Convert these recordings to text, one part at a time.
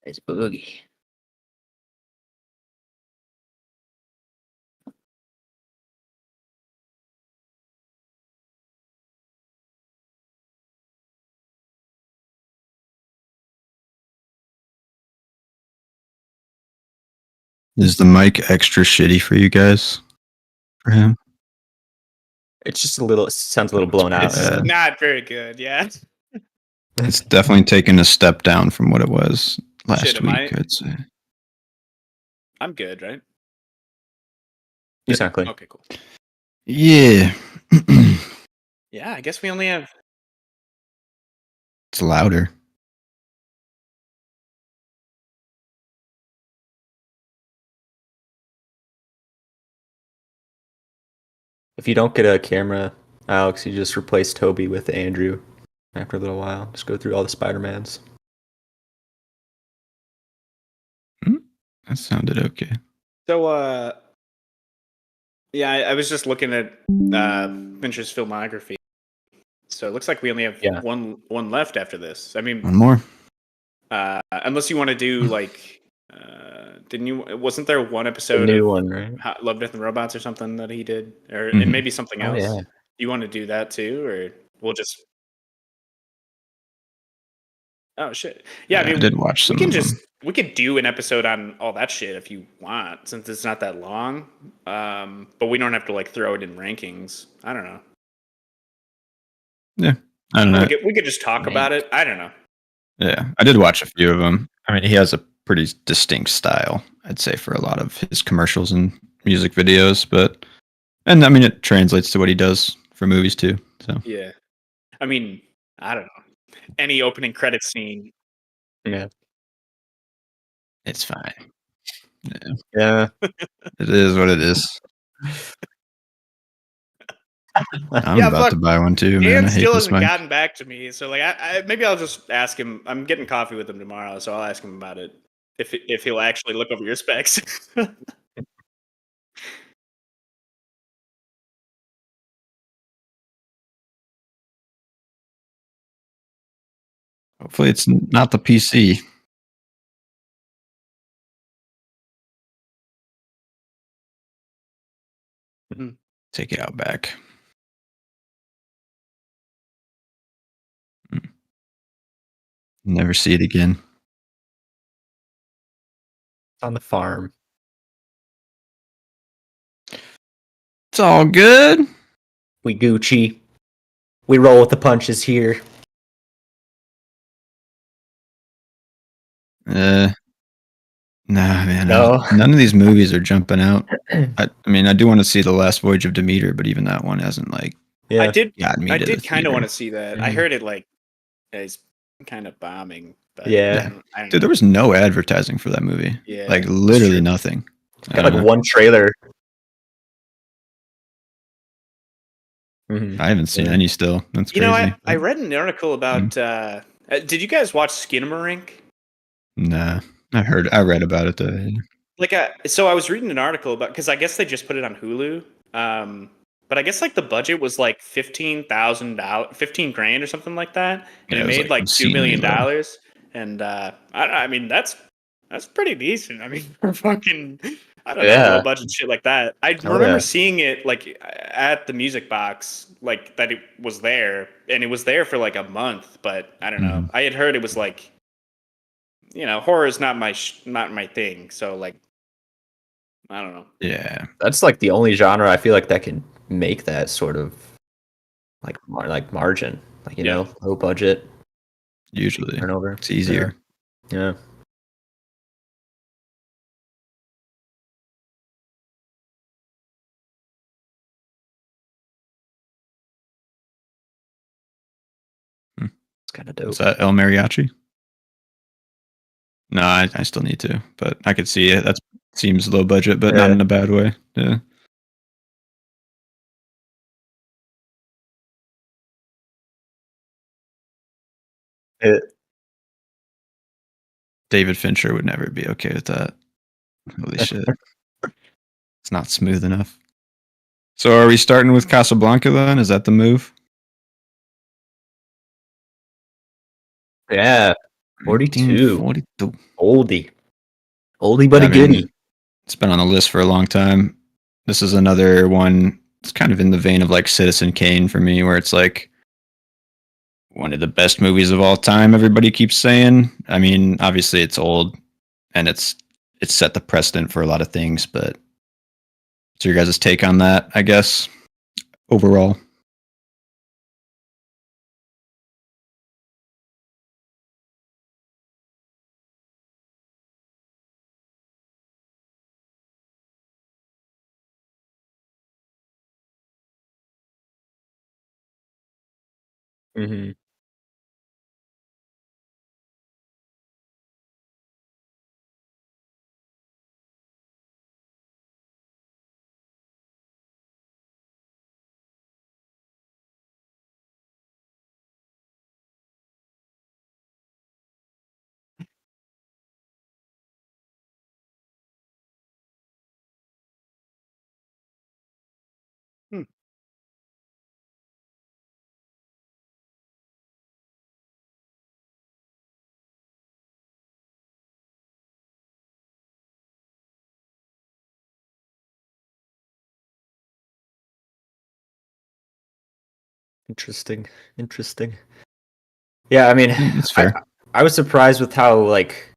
It's boogie. Is the mic extra shitty for you guys? For him? It's just a little. It sounds a little blown out. It's bad. not very good. Yeah. It's definitely taken a step down from what it was last Shit, am week, I'd say. I'm good, right? You sound clean. Okay, cool. Yeah. Yeah, I guess we only have. It's louder. If you don't get a camera, Alex, you just replace Toby with Andrew after a little while. Just go through all the Spider-Mans. That sounded okay. So, yeah, I was just looking at Fincher's filmography. So it looks like we only have one left after this. I mean, one more. Unless you want to do like, didn't you? Wasn't there one episode new of one, right? Love, Death, and Robots or something that he did, or and maybe something else? Yeah. You want to do that too, or we'll just? Oh shit! Yeah, I mean, I did watch some. We could do an episode on all that shit if you want, since it's not that long. But we don't have to like throw it in rankings. I don't know. Yeah, I don't know. We could just talk about it. I don't know. Yeah, I did watch a few of them. I mean, he has a pretty distinct style, I'd say, for a lot of his commercials and music videos. And I mean, it translates to what he does for movies too. So yeah, I mean, I don't know. Any opening credit scene. Yeah. It's fine. Yeah. It is what it is. I'm about to buy one too, man. Dan I hate still this hasn't mic. gotten back to me, so like, I maybe I'll just ask him. I'm getting coffee with him tomorrow, so I'll ask him about it if he'll actually look over your specs. Hopefully, it's not the PC. Take it out back. Never see it again. On the farm. It's all good. We Gucci. We roll with the punches here. Nah, man. No. None of these movies are jumping out. I mean, I do want to see The Last Voyage of Demeter, but even that one hasn't Yeah. I did gotten me to the kind of theater. want to see that. I heard it like is kind of bombing. But Yeah. I don't Dude, there was no advertising for that movie. Yeah, Like literally nothing. Got like one trailer. I haven't seen any still. That's crazy. You know, I read an article about. Did you guys watch Skinamarink? Nah, I read about it though. Like, so I was reading an article about, because I guess they just put it on Hulu. But I guess like the budget was like $15,000, 15 grand or something like that, and it made like $2 million. And I mean that's pretty decent. I mean, for fucking I don't know, low budget shit like that. I remember seeing it like at the Music Box, like that it was there, and it was there for like a month. But I don't know. I had heard it was like, you know, horror is not my thing. So like, I don't know. Yeah, that's like the only genre I feel like that can make that sort of like margin, like, you know, low budget. Usually turnover. It's easier. Yeah. It's kind of dope. Is that El Mariachi? No, I still need to, but I could see it. That seems low budget, but not in a bad way. Yeah. David Fincher would never be okay with that. Holy shit. It's not smooth enough. So are we starting with Casablanca then? Is that the move? Yeah. 42. 1942. Oldie but I a mean, goodie. it's been on the list for a long time. This is another one. It's kind of in the vein of like Citizen Kane for me, where it's like one of the best movies of all time. Everybody keeps saying. I mean, obviously it's old and it's set the precedent for a lot of things. But what's your guys' take on that? I guess overall. Mm-hmm. Hmm. Interesting. Interesting. Yeah, I mean, It's I fair. I was surprised with how like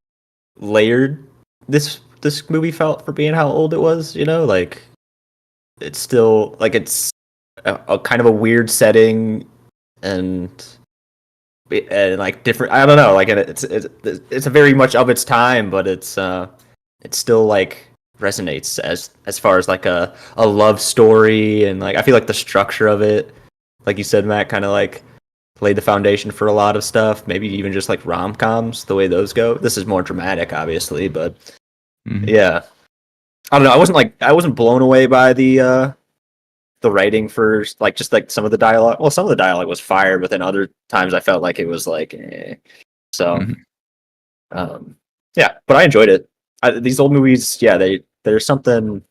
layered this movie felt for being how old it was. Like it's still like it's a kind of a weird setting and like different. I don't know. Like it's a very much of its time, but it's still like resonates as far as like a love story and like I feel like the structure of it, like you said, Matt, kind of like laid the foundation for a lot of stuff. Maybe even just like rom coms, the way those go. This is more dramatic, obviously, but Mhm. yeah, I don't know. I wasn't blown away by the writing for like just like some of the dialogue. Well, some of the dialogue was fire, but then other times I felt like it was like, so Mhm. um, yeah. But I enjoyed it. These old movies, yeah, there's something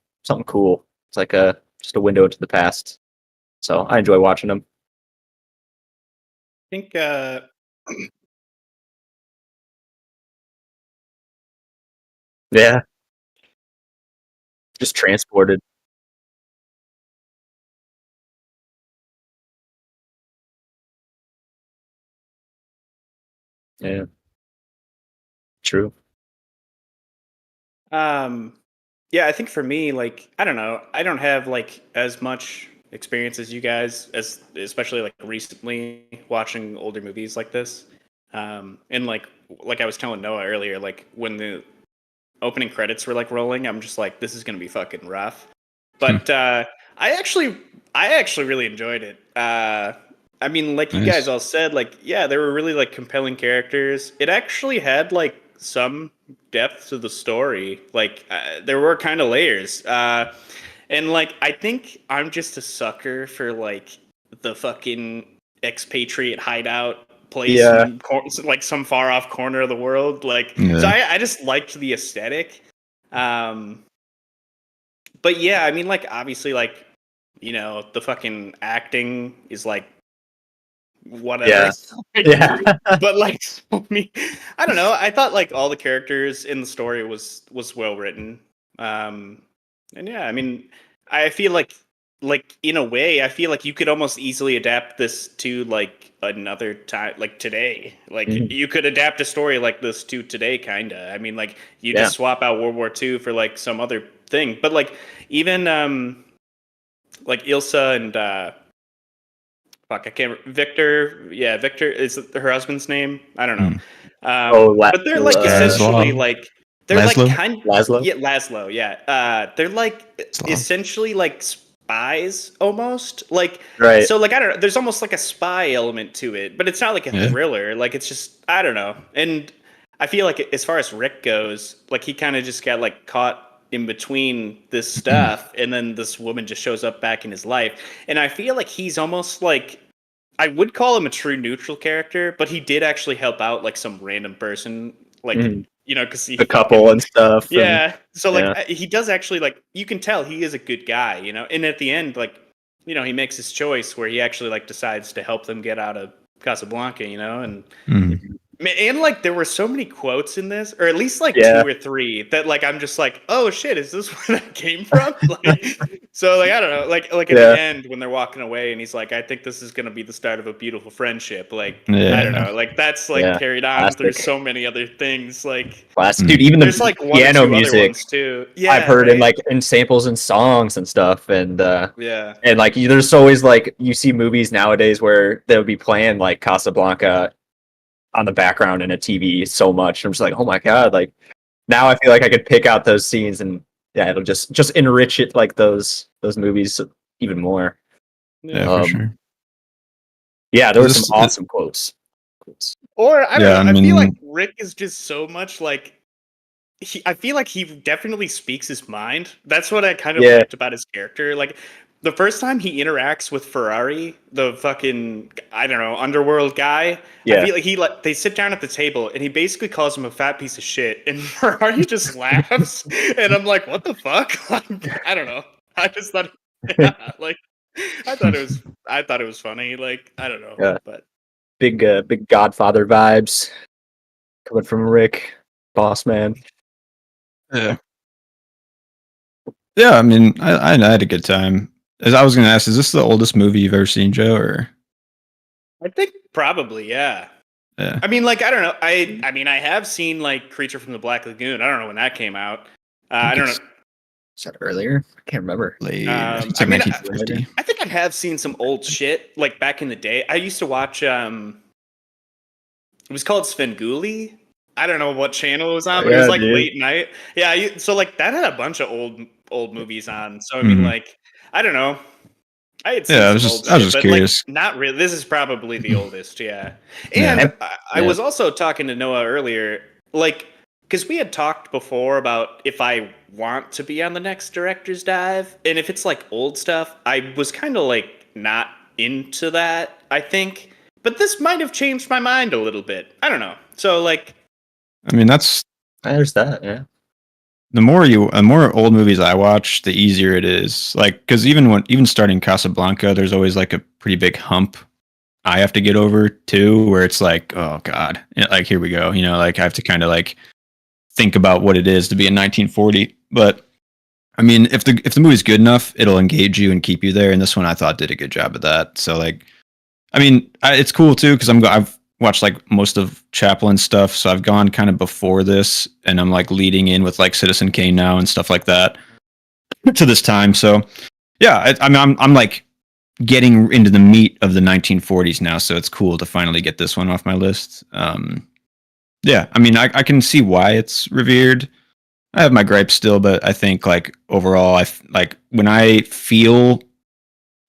cool. It's like a just a window into the past. So I enjoy watching them. I think Yeah, just transported. Yeah, true. um yeah, I think for me, like, I don't know, I don't have like as much experience as you guys, as especially like recently watching older movies like this. And like I was telling Noah earlier, like when the opening credits were like rolling, I'm just like, this is gonna be fucking rough. Hmm. But I actually I actually really enjoyed it. I mean, like you guys Nice. all said, like, yeah, there were really like compelling characters. It actually had like some depth to the story. Like there were kind of layers. And like I think I'm just a sucker for like the fucking expatriate hideout place Yeah, in like some far off corner of the world. Like, so Yeah. I just liked the aesthetic. Um, but yeah, I mean, like obviously, like the fucking acting is like whatever. yeah, yeah, But like for me, I don't know. I thought like all the characters in the story was well written. Um, and yeah, I mean, I feel like in a way, I feel like you could almost easily adapt this to like another time, like today. Like Mhm. you could adapt a story like this to today, kinda. I mean, like you Yeah, just swap out World War II for like some other thing. But like even like Ilsa and fuck, I can't. Victor, yeah, Victor is her husband's name. I don't know. Hmm. Oh, But they're like essentially Laszlo. like they're like Laszlo. kind Laszlo. yeah, Laszlo, yeah. They're like Slav. essentially like spies almost. Like Right. so like I don't know, there's almost like a spy element to it, but it's not like a Yeah. thriller. Like it's just I don't know. And I feel like as far as Rick goes, like he kind of just got like caught in between this stuff and then this woman just shows up back in his life. And I feel like he's almost like I would call him a true neutral character, but he did actually help out like some random person, like Mhm. because he The couple fucking and stuff, and yeah. So like yeah, he does actually like you can tell he is a good guy, and at the end like he makes his choice where he actually like decides to help them get out of Casablanca, and Hmm. And like there were so many quotes in this, or at least like Yeah. 2 or 3 that like I'm just like, oh shit, is this where that came from? Like, so like I don't know, like at Yeah. the end when they're walking away and he's like, I think this is gonna be the start of a beautiful friendship. Like I don't know, like that's like Yeah. carried on through Classic. so many other things. Like Dude, even there's the like one or piano two other music ones too. Yeah, I've heard in right? in samples and songs and stuff, and Yeah. like there's always like you see movies nowadays where they'll be playing like Casablanca on the background in a TV so much. I'm just like, oh my god, like now I feel like I could pick out those scenes and yeah, it'll just enrich it like those movies even more. Yeah, for sure. Yeah, there were some awesome quotes. Or I don't know. I feel like Rick is just so much like I feel like he definitely speaks his mind. That's what I kind of liked about his character. Like the first time he interacts with Ferrari, the fucking I don't know underworld guy. I feel like they sit down at the table and he basically calls him a fat piece of shit, and Ferrari just laughs, and I'm like, what the fuck? I don't know. I just thought, like, I thought it was funny. Like I don't know, but big Godfather vibes coming from Rick, boss man. Yeah. Yeah, I mean, I had a good time. As I was going to ask, is this the oldest movie you've ever seen, Joe? Or I think probably, yeah. Yeah. I mean, like I don't know. I mean, I have seen like Creature from the Black Lagoon. I don't know when that came out. I don't know. Is that earlier? I can't remember. Late. I it's like mean, 1950. I think I have seen some old shit like back in the day. I used to watch. It was called Svengoolie. I don't know what channel it was on, but it was like late night. Yeah, so like that had a bunch of old movies on. So I mean, like I don't know. I had seen I was just curious. Like, not really. This is probably the oldest, yeah. And I was also talking to Noah earlier, like because we had talked before about if I want to be on the next director's dive, and if it's like old stuff, I was kind of like not into that. I think, but this might have changed my mind a little bit. I don't know. So like. I mean, there's that, yeah. The more old movies I watch, the easier it is. Like, because even starting Casablanca, there's always like a pretty big hump I have to get over too, where it's like, oh god, like here we go. Like I have to kind of like think about what it is to be in 1940. But I mean, if the movie's good enough, it'll engage you and keep you there. And this one I thought did a good job of that. So like, I mean, it's cool too because I've watched like most of Chaplin's stuff, so I've gone kind of before this, and I'm like leading in with like Citizen Kane now and stuff like that to this time. So yeah, I'm like getting into the meat of the 1940s now, so it's cool to finally get this one off my list. Yeah, I mean, I can see why it's revered. I have my gripes still, but I think like overall, I like when I feel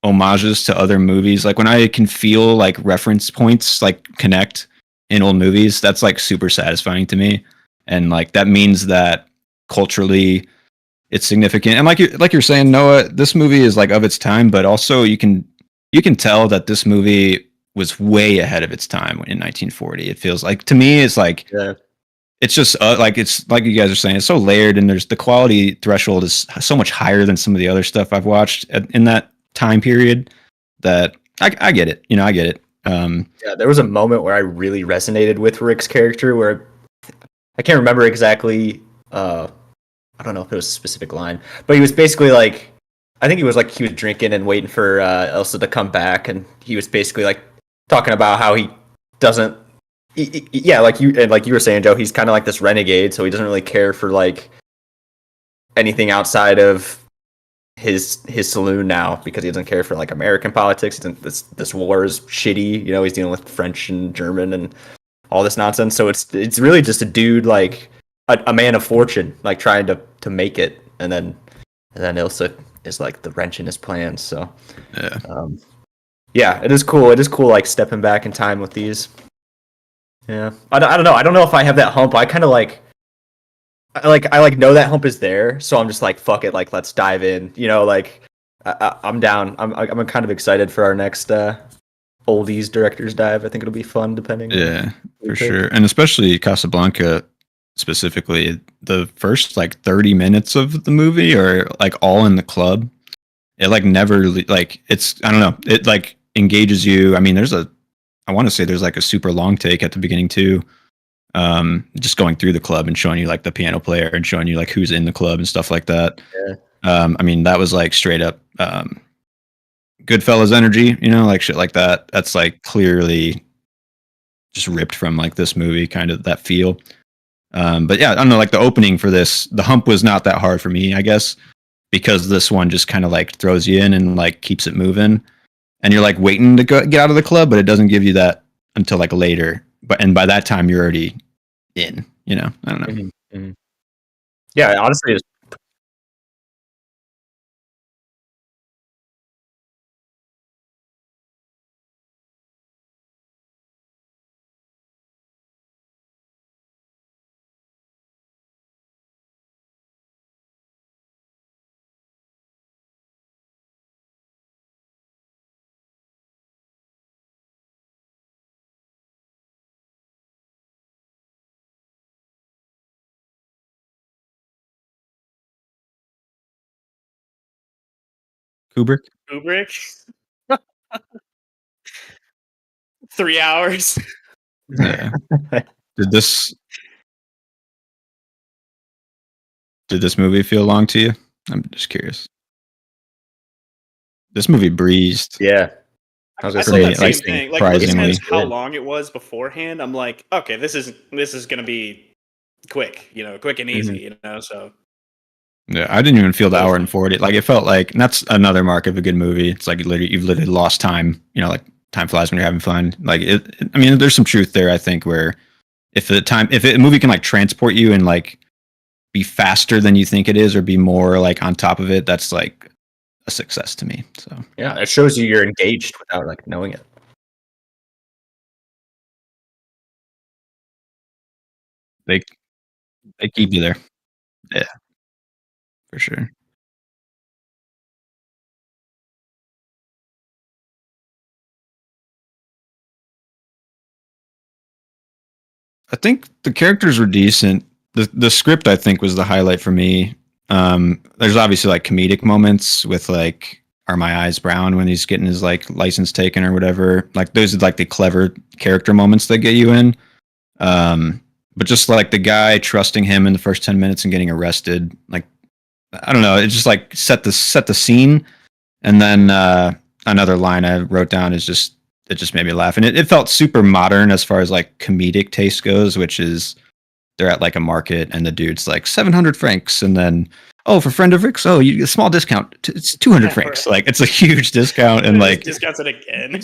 homages to other movies, like when I can feel like reference points like connect in old movies, that's like super satisfying to me, and like that means that culturally it's significant. And like you're saying, Noah, this movie is like of its time, but also you can tell that this movie was way ahead of its time in 1940. It feels like to me, it's like it's just it's like you guys are saying, it's so layered, and there's the quality threshold is so much higher than some of the other stuff I've watched in that time period that I get it. I get it. Yeah, there was a moment where I really resonated with Rick's character where I can't remember exactly. I don't know if it was a specific line, but he was basically like, I think he was drinking and waiting for Elsa to come back, and he was basically like talking about how he doesn't. Yeah, like you were saying, Joe, he's kind of like this renegade, so he doesn't really care for like anything outside of his saloon now because he doesn't care for like American politics. This war is shitty. He's dealing with French and German and all this nonsense. So it's really just a dude like a man of fortune, like trying to make it, and then Ilsa is like the wrench in his plans. So yeah, it is cool. It is cool, like stepping back in time with these. Yeah, I don't know. I don't know if I have that hump. I kind of like. I know that hump is there, so I'm just like, fuck it, like let's dive in. Like I'm down. I'm kind of excited for our next oldies director's dive. I think it'll be fun, depending. Yeah, for sure, and especially Casablanca specifically. The first like 30 minutes of the movie are like all in the club. It like never like it's I don't know. It like engages you. I mean, I want to say there's like a super long take at the beginning too. just going through the club and showing you like the piano player and showing you like who's in the club and stuff like that. Yeah. I mean, that was like straight up Goodfellas energy, you know, like shit like that. That's like clearly just ripped from like this movie, kind of that feel. But yeah, I don't know, like the opening for this, the hump was not that hard for me, I guess, because this one just kind of like throws you in and like keeps it moving, and you're like waiting to get out of the club, but it doesn't give you that until like later. And by that time you're already in, you know. I don't know. Mm-hmm. Mm-hmm. Yeah, honestly, it's Kubrick. Kubrick. 3 hours. Yeah. Did this movie feel long to you? I'm just curious. This movie breezed. yeah. I saw say, that same like, thing. Like looking surprisingly at how good. long it was beforehand, I'm like, okay, this is gonna be quick, you know, quick and easy, you know. So Yeah, I didn't even feel the hour and 40. Like it felt like, and that's another mark of a good movie. It's like you've literally lost time. You know, like time flies when you're having fun. Like I mean, there's some truth there. I think where if a movie can like transport you and like be faster than you think it is, or be more like on top of it, that's like a success to me. So Yeah, it shows you're engaged without like knowing it. they keep you there. Yeah, for sure. I think the characters were decent. The script I think was the highlight for me. There's obviously like comedic moments with like Are My Eyes Brown when he's getting his like license taken or whatever. Like those are like the clever character moments that get you in. But just like the guy trusting him in the first 10 minutes and getting arrested, like I don't know, it just like set the scene. And then another line I wrote down is just it just made me laugh, and it felt super modern as far as like comedic taste goes, which is they're at like a market and the dude's like 700 francs, and then oh, for friend of Rick's, oh, you get a small discount, it's 200 francs. Right. Like it's a huge discount, and like discounts it again.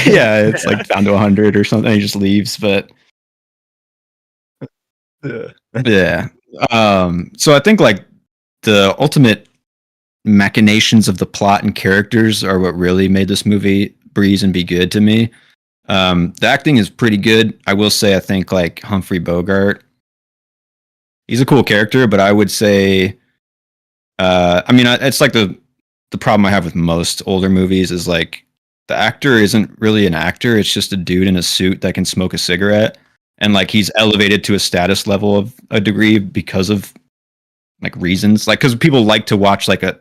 yeah, it's like down to 100 or something. He just leaves, but yeah. So I think like the ultimate machinations of the plot and characters are what really made this movie breeze and be good to me. The acting is pretty good. I will say I think like Humphrey Bogart, he's a cool character, but I would say I mean it's like the problem I have with most older movies is like the actor isn't really an actor, it's just a dude in a suit that can smoke a cigarette, and like he's elevated to a status level of a degree because of like reasons, like because people like to watch like a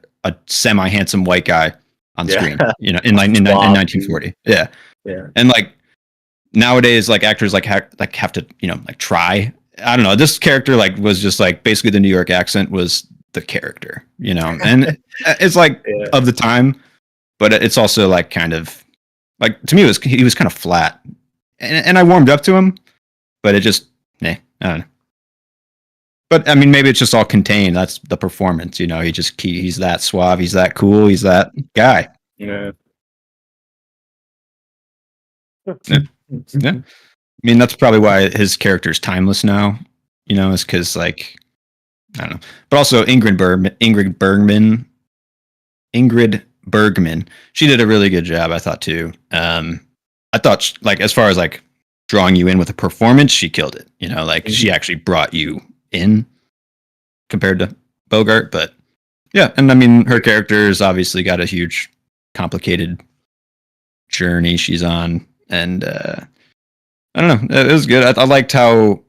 semi handsome white guy on screen, you know, in 1940. Yeah. And like nowadays, like actors like have to, you know, like try. I don't know. This character like was just like basically the New York accent was the character, you know, and it's like of the time, but it's also like kind of like to me he was kind of flat, and I warmed up to him, but it just I don't know. But I mean, maybe it's just all contained. That's the performance, you know. He's that suave, he's that cool, he's that guy. Yeah. Yeah. I mean, that's probably why his character is timeless now. You know, is because like I don't know. But also Ingrid Bergman, she did a really good job, I thought too. I thought like as far as like drawing you in with a performance, she killed it. You know, like she actually brought you in compared to Bogart. But yeah, and I mean her character's obviously got a huge complicated journey she's on, and I don't know, it was good. I liked how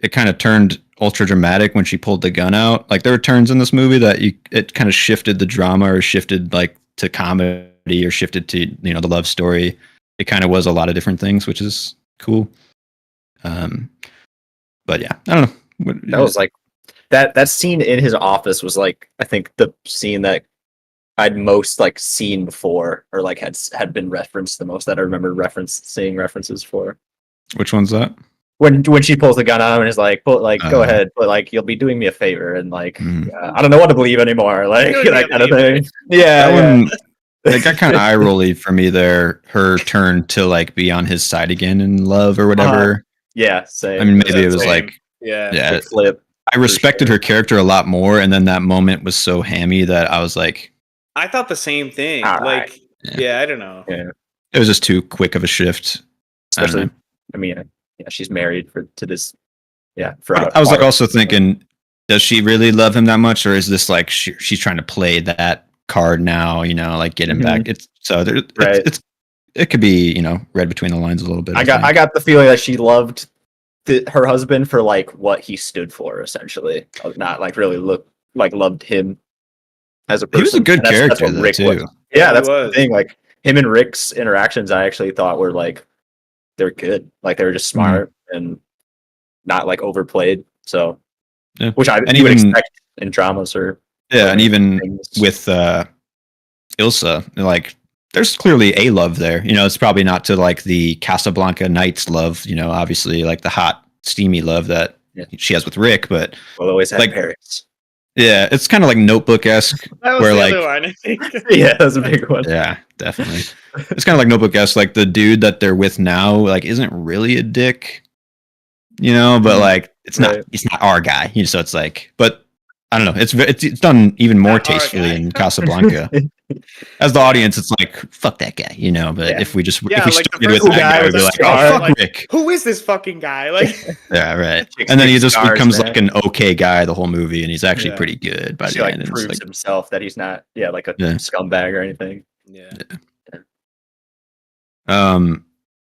it kind of turned ultra dramatic when she pulled the gun out. Like there were turns in this movie that it kind of shifted the drama or shifted like to comedy or shifted to, you know, the love story. It kind of was a lot of different things, which is cool. But yeah, I don't know. That was like that scene in his office was like I think the scene that I'd most like seen before or like had been referenced the most that I remember seeing references for. Which one's that? When she pulls the gun on him and is like, go ahead, but like you'll be doing me a favor and like I don't know what to believe anymore, like that kind of thing. Yeah, that one, like got kind of eye rolly for me there. Her turn to like be on his side again in love or whatever. Yeah, same. I mean, maybe it was like yeah, flip. I respected her character a lot more, and then that moment was so hammy that I was like, I thought the same thing. All like, right. yeah, I don't know. Yeah, it was just too quick of a shift. Especially, I mean, yeah, she's married to this. Yeah, I was like also thinking, does she really love him that much, or is this like she's trying to play that card now? You know, like get him back. It's so there, right. It could be read between the lines a little bit. I got the feeling that she loved her husband for like what he stood for, essentially, not like really loved him as a person. He was a good character though, too. Yeah, that's the thing. Like him and Rick's interactions, I actually thought were like they're good. Like they were just smart and not like overplayed. So, which I would expect in dramas or and even things. With Ilsa, like there's clearly a love there. It's probably not to like the Casablanca Nights love. Obviously like the hot, steamy love that she has with Rick, but we'll always have like Paris. Yeah, it's kind of like Notebook-esque. Where like, one, I think. Yeah, that's a big one. Yeah, definitely. It's kind of like Notebook-esque. Like the dude that they're with now, like isn't really a dick, but like it's not our guy. So it's like, but I don't know. It's done even more tastefully in Casablanca. As the audience, it's like fuck that guy, But if we started with that guy, we'd be like, oh fuck Rick. Who is this fucking guy? Like, yeah, right. And then he just becomes like an okay guy the whole movie, and he's actually pretty good by the end. He proves himself that he's not, like a scumbag or anything. Yeah.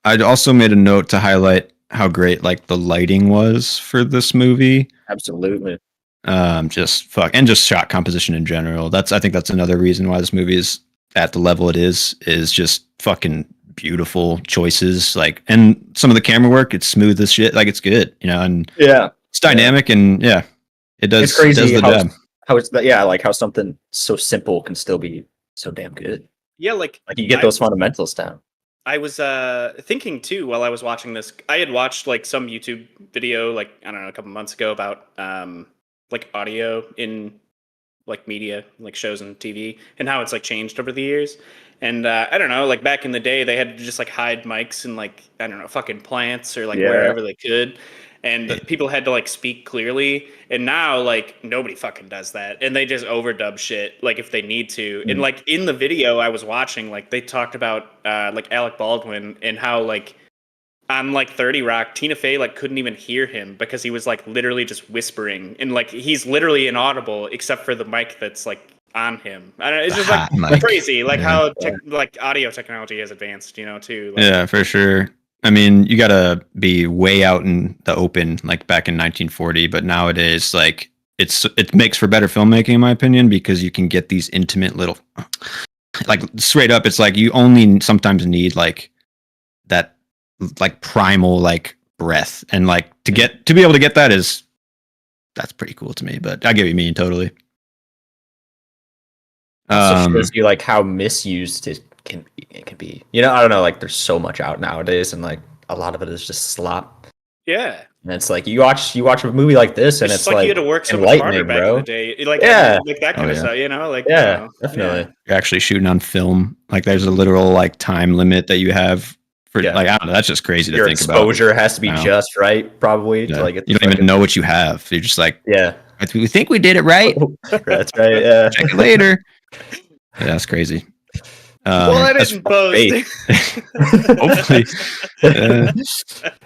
I'd also made a note to highlight how great like the lighting was for this movie. Absolutely. Just shot composition in general. I think that's another reason why this movie is at the level it is just fucking beautiful choices. Like, and some of the camera work, it's smooth as shit. Like it's good, and it's dynamic and it does. It's crazy it does the job. How it's like how something so simple can still be so damn good. Yeah, like you get those fundamentals down. I was thinking too while I was watching this. I had watched like some YouTube video, like I don't know, a couple months ago about like audio in like media, like shows and TV, and how it's like changed over the years. And I don't know, like back in the day, they had to just like hide mics in like I don't know, fucking plants or like wherever they could, and people had to like speak clearly. And now like nobody fucking does that, and they just overdub shit like if they need to. And like in the video I was watching, like they talked about like Alec Baldwin and how like on like 30 Rock, Tina Fey like couldn't even hear him because he was like literally just whispering, and like he's literally inaudible except for the mic that's like on him. I don't know, it's just like crazy, like how like audio technology has advanced, too. Like, yeah, for sure. I mean, you gotta be way out in the open, like back in 1940. But nowadays, like it makes for better filmmaking, in my opinion, because you can get these intimate little, like straight up. It's like you only sometimes need like that, like primal like breath, and like to be able to get that's pretty cool to me. But I get what you mean totally. So shows you like how misused it can be. I don't know, like there's so much out nowadays and like a lot of it is just slop. Yeah. And it's like you watch a movie like this and it's like you had to work so much harder back in the day. Like like that kind of stuff, like definitely. You're actually shooting on film. Like there's a literal like time limit that you have for like I don't know, that's just crazy to think about. Your exposure has to be just right, probably to like you don't even know what you have. You're just like we think we did it right. That's right, yeah. Check it later. Yeah, that's crazy. Well, I didn't post. Hopefully.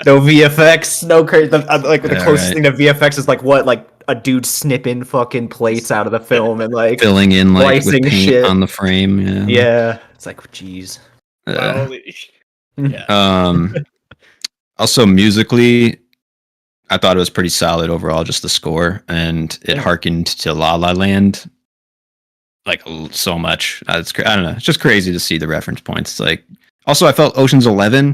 No VFX, no crazy. Like the closest thing to VFX is like what, like a dude snipping fucking plates out of the film and like filling in like with paint shit on the frame. Yeah, it's like, geez. Also, musically, I thought it was pretty solid overall. Just the score, and it harkened to La La Land. Like so much. I don't know. It's just crazy to see the reference points. It's like, also I felt Ocean's 11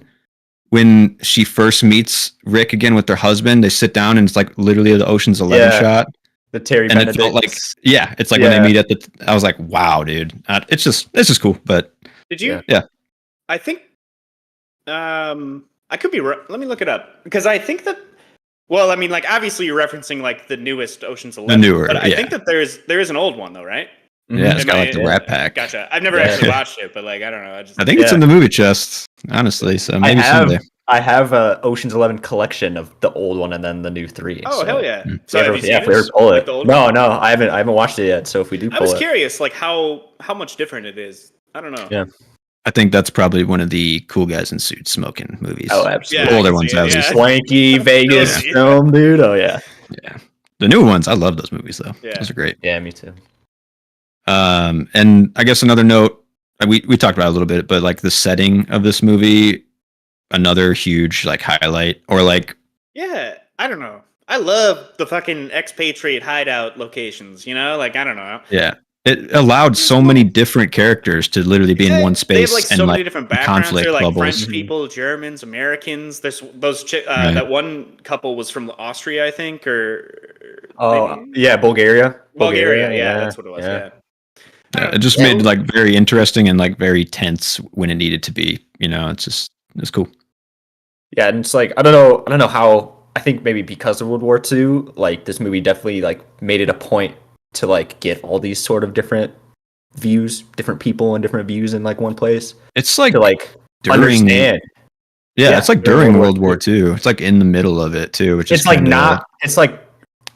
when she first meets Rick again with their husband, they sit down and it's like literally the Ocean's 11 shot. The Terry And Benedict. it felt like, it's like when they meet at I was like, wow, dude. It's just cool. But did you? Yeah. I think, I could be right. Let me look it up because I think that, well, I mean, like obviously you're referencing like the newest Ocean's 11, the newer, but I think that there is an old one though, right? Yeah, it's got like the Rat Pack. Gotcha. I've never actually watched it, but like I don't know. I think it's in the movie chest, honestly. So maybe someday. I have a Ocean's 11 collection of the old one and then the new 3. Oh hell yeah! So if we ever pull it, no, I haven't watched it yet. So if we do, I was curious, like how much different it is. I don't know. Yeah, I think that's probably one of the cool guys in suits smoking movies. Oh, absolutely. The older ones, at least. Swanky Vegas film, dude. Oh yeah. Yeah. The newer ones, I love those movies though. Yeah. Those are great. Yeah, me too. And I guess another note, we talked about it a little bit, but like the setting of this movie, another huge like highlight, or like, yeah, I don't know. I love the fucking expatriate hideout locations, you know? Like, I don't know. Yeah. It allowed so many different characters to literally be in one space. They have like and so like many different backgrounds. They're like bubbles. French people, Germans, Americans. There's those that one couple was from Austria, I think, or yeah, Bulgaria. Yeah, that's what it was. Yeah. It just made like very interesting and like very tense when it needed to be. You know, it's cool. Yeah, and it's like I don't know how. I think maybe because of World War II, like this movie definitely like made it a point to like get all these sort of different views, different people and different views in like one place. It's like to like during, understand. Yeah, it's like during World War II. It's like in the middle of it too, which it's like not. It's like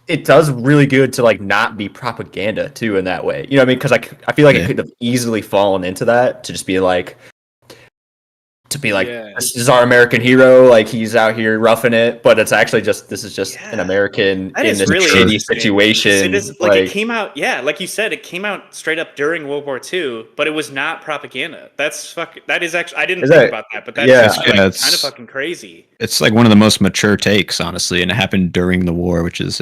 it does really good to like not be propaganda too in that way. You know what I mean? Because I feel like it could have easily fallen into that to just be like. This is our American hero, like he's out here roughing it, but it's actually this is just an American in this really shitty situation. It is like it came out, like you said, it came out straight up during World War II, but it was not propaganda. That is actually, I didn't think about that, but that's kind of fucking crazy. It's like one of the most mature takes, honestly, and it happened during the war, which is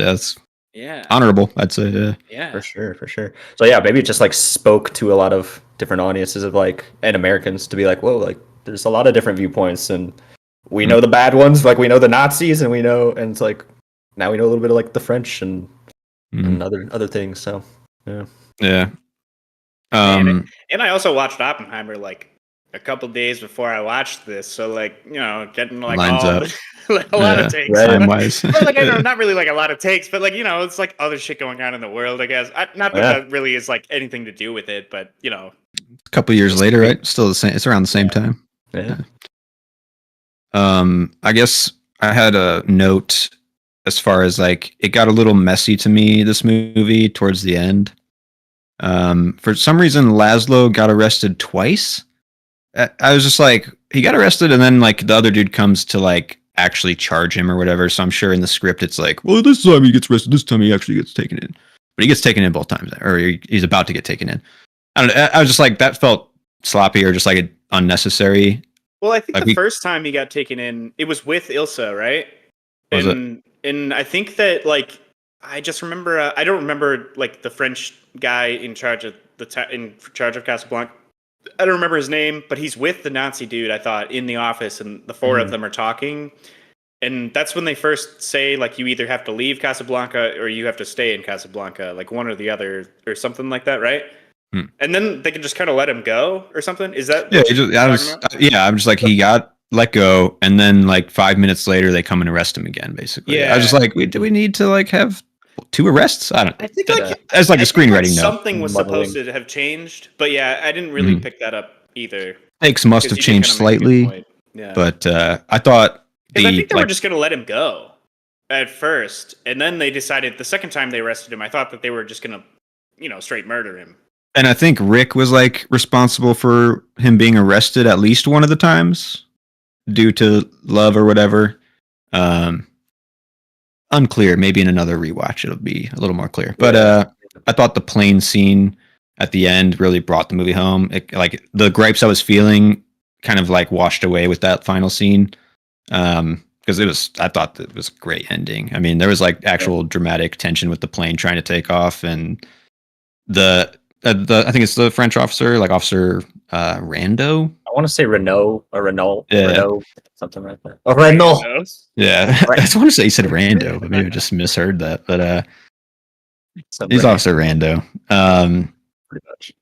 honorable, I'd say. Yeah, for sure. So yeah, maybe it just like spoke to a lot of different audiences of like and Americans to be like, whoa, like. There's a lot of different viewpoints, and we know the bad ones, like we know the Nazis, and it's like now we know a little bit of like the French and other things. So yeah. And I also watched Oppenheimer like a couple days before I watched this, so like getting like lines all up. Like a lot of takes. Time-wise. But like I know, not really like a lot of takes, but like it's like other shit going on in the world. I guess not that really is like anything to do with it, but a couple years later, right? Still the same. It's around the same time. Yeah. I guess I had a note as far as like it got a little messy to me, this movie towards the end. For some reason Laszlo got arrested twice. I was just like, he got arrested and then like the other dude comes to like actually charge him or whatever. So I'm sure in the script it's like, well, this time he gets arrested, this time he actually gets taken in. But he gets taken in both times, or he's about to get taken in. I don't know. I was just like, that felt sloppy or just like unnecessary. Well, I think like the first time he got taken in, it was with Ilsa, right? And I think that like I just remember I don't remember like the French guy in charge of Casablanca. I don't remember his name, but he's with the Nazi dude, I thought, in the office, and the four of them are talking. And that's when they first say, like, you either have to leave Casablanca or you have to stay in Casablanca, like one or the other, or something like that, right? And then they can just kind of let him go or something. Is that? Yeah, I'm just like, he got let go, and then like 5 minutes later, they come and arrest him again, basically. Yeah. I was just like, do we need to like have 2 arrests? I think like as like a screenwriting note. Something was supposed to have changed, but yeah, I didn't really pick that up either. Stakes must have changed slightly, but I thought I think they were just going to let him go at first, and then they decided the second time they arrested him, I thought that they were just going to, straight murder him. And I think Rick was like responsible for him being arrested at least one of the times due to love or whatever. Unclear. Maybe in another rewatch it'll be a little more clear. But I thought the plane scene at the end really brought the movie home. Like the gripes I was feeling kind of like washed away with that final scene. Because I thought that it was a great ending. I mean, there was like actual dramatic tension with the plane trying to take off, and the I think it's the French officer, like Officer Rando. want to say Renault or Renault, Yeah. Renault, something like that. Oh, Renault. Yeah, I just want to say he said Rando, but maybe I just misheard that. But he's also Rando. Pretty much.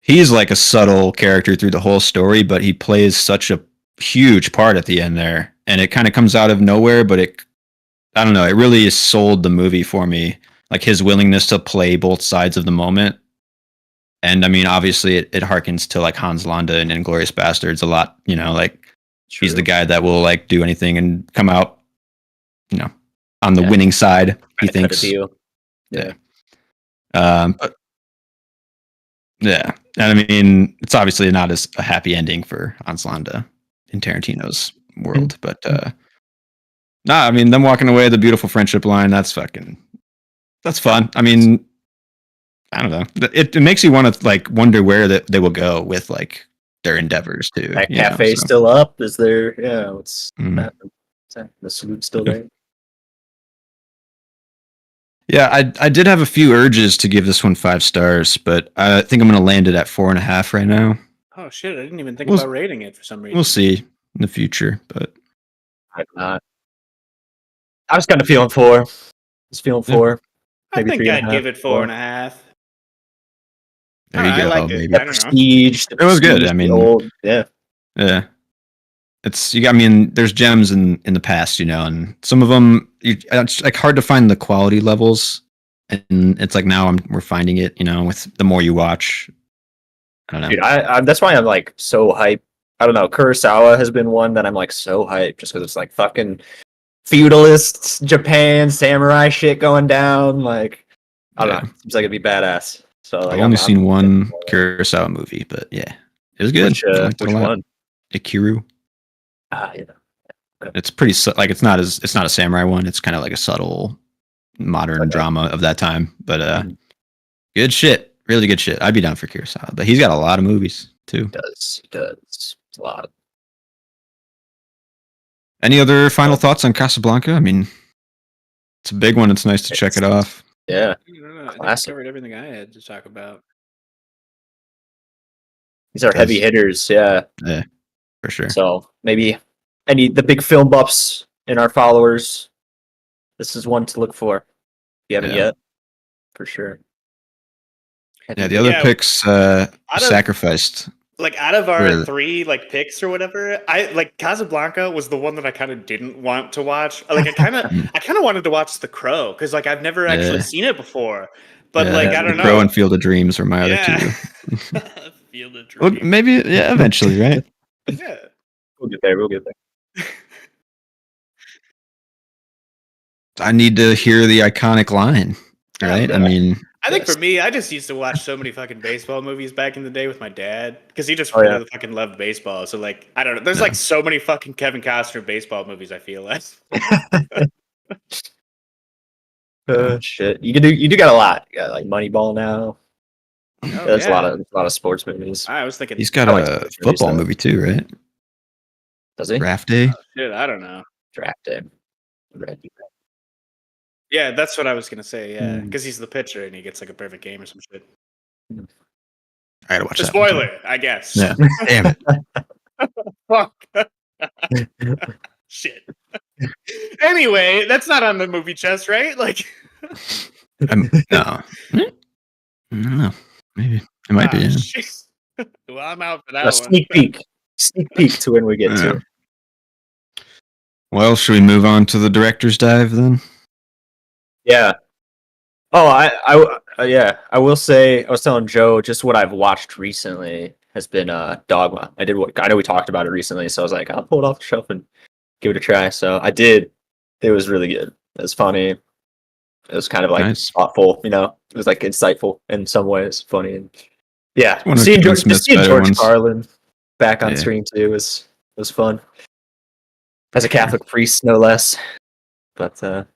He's like a subtle character through the whole story, but he plays such a huge part at the end there, and it kind of comes out of nowhere. But I don't know, it really has sold the movie for me. Like his willingness to play both sides of the moment. And I mean, obviously, it harkens to like Hans Landa and Inglourious Bastards a lot. You know, like he's the guy that will like do anything and come out, you know, on the winning side. He thinks. Yeah. But yeah, and I mean, it's obviously not as a happy ending for Hans Landa in Tarantino's world, but I mean, them walking away, the beautiful friendship line, that's fun. I mean, I don't know. It makes you want to like wonder where that they will go with like their endeavors too. That cafe still up? Is there? Yeah, what's that? The salute still there? Yeah, I did have a few urges to give this one 5 stars, but I think I'm going to land it at 4.5 right now. Oh shit! I didn't even think about rating it for some reason. We'll see in the future, but I'm not. I was kind of feeling 4. I was feeling 4. I think I'd give it 4.5. There you go. I liked maybe. it. I don't know. Prestige. It was good. I mean, yeah. It's I mean, there's gems in the past, you know, and some of them it's like hard to find the quality levels, and it's like now we're finding it, you know, with the more you watch. I don't know. Dude, I that's why I'm like so hyped. I don't know. Kurosawa has been one that I'm like so hyped just because it's like fucking feudalists, Japan, samurai shit going down. Like, I don't know. Seems like it'd be badass. So like, I've only seen one Kurosawa movie, but yeah, it was good. Which one? Ikiru. Yeah. It's pretty like it's not a samurai one. It's kind of like a subtle modern drama of that time, but good shit, really good shit. I'd be down for Kurosawa, but he's got a lot of movies too. He does. It's a lot. Any other final thoughts on Casablanca? I mean, it's a big one. It's nice to check it off. Yeah, I think I covered everything I had to talk about. These are heavy hitters. Yeah, for sure. So maybe the big film buffs in our followers, this is one to look for. If you haven't yet, for sure. Yeah, the other picks sacrificed. Like out of our 3 like picks or whatever, I like Casablanca was the one that I kind of didn't want to watch. Like I kind of wanted to watch The Crow because like I've never actually seen it before. But like I don't know. The Crow and Field of Dreams are my other 2. Field of Dreams. Well, maybe eventually, right? Yeah. We'll get there. I need to hear the iconic line, right? I mean, I think for me, I just used to watch so many fucking baseball movies back in the day with my dad because he just really fucking loved baseball. So like, I don't know. There's like so many fucking Kevin Costner baseball movies. I feel like. Shit, you do got a lot. You got like Moneyball now. There's a lot of sports movies. I was thinking he's got a football movie too, right? Does he? Draft Day. Shit, I don't know. Draft Day. Yeah, that's what I was gonna say. Yeah, because he's the pitcher and he gets like a perfect game or some shit. I gotta watch that. Spoiler, I guess. Yeah. Damn it. Fuck. Shit. Anyway, that's not on the movie chest, right? Like. No. I don't know. Maybe it might be. Yeah. Well, I'm out for that one. Sneak peek to when we get to. Well, should we move on to the director's dive then? Yeah. Oh, I will say, I was telling Joe, just what I've watched recently has been Dogma. I know we talked about it recently, so I was like, I'll pull it off the shelf and give it a try. So I did. It was really good. It was funny. It was kind of like thoughtful, you know. It was like insightful in some ways, funny, and seeing George Carlin back on screen too was fun. As a Catholic priest, no less. But other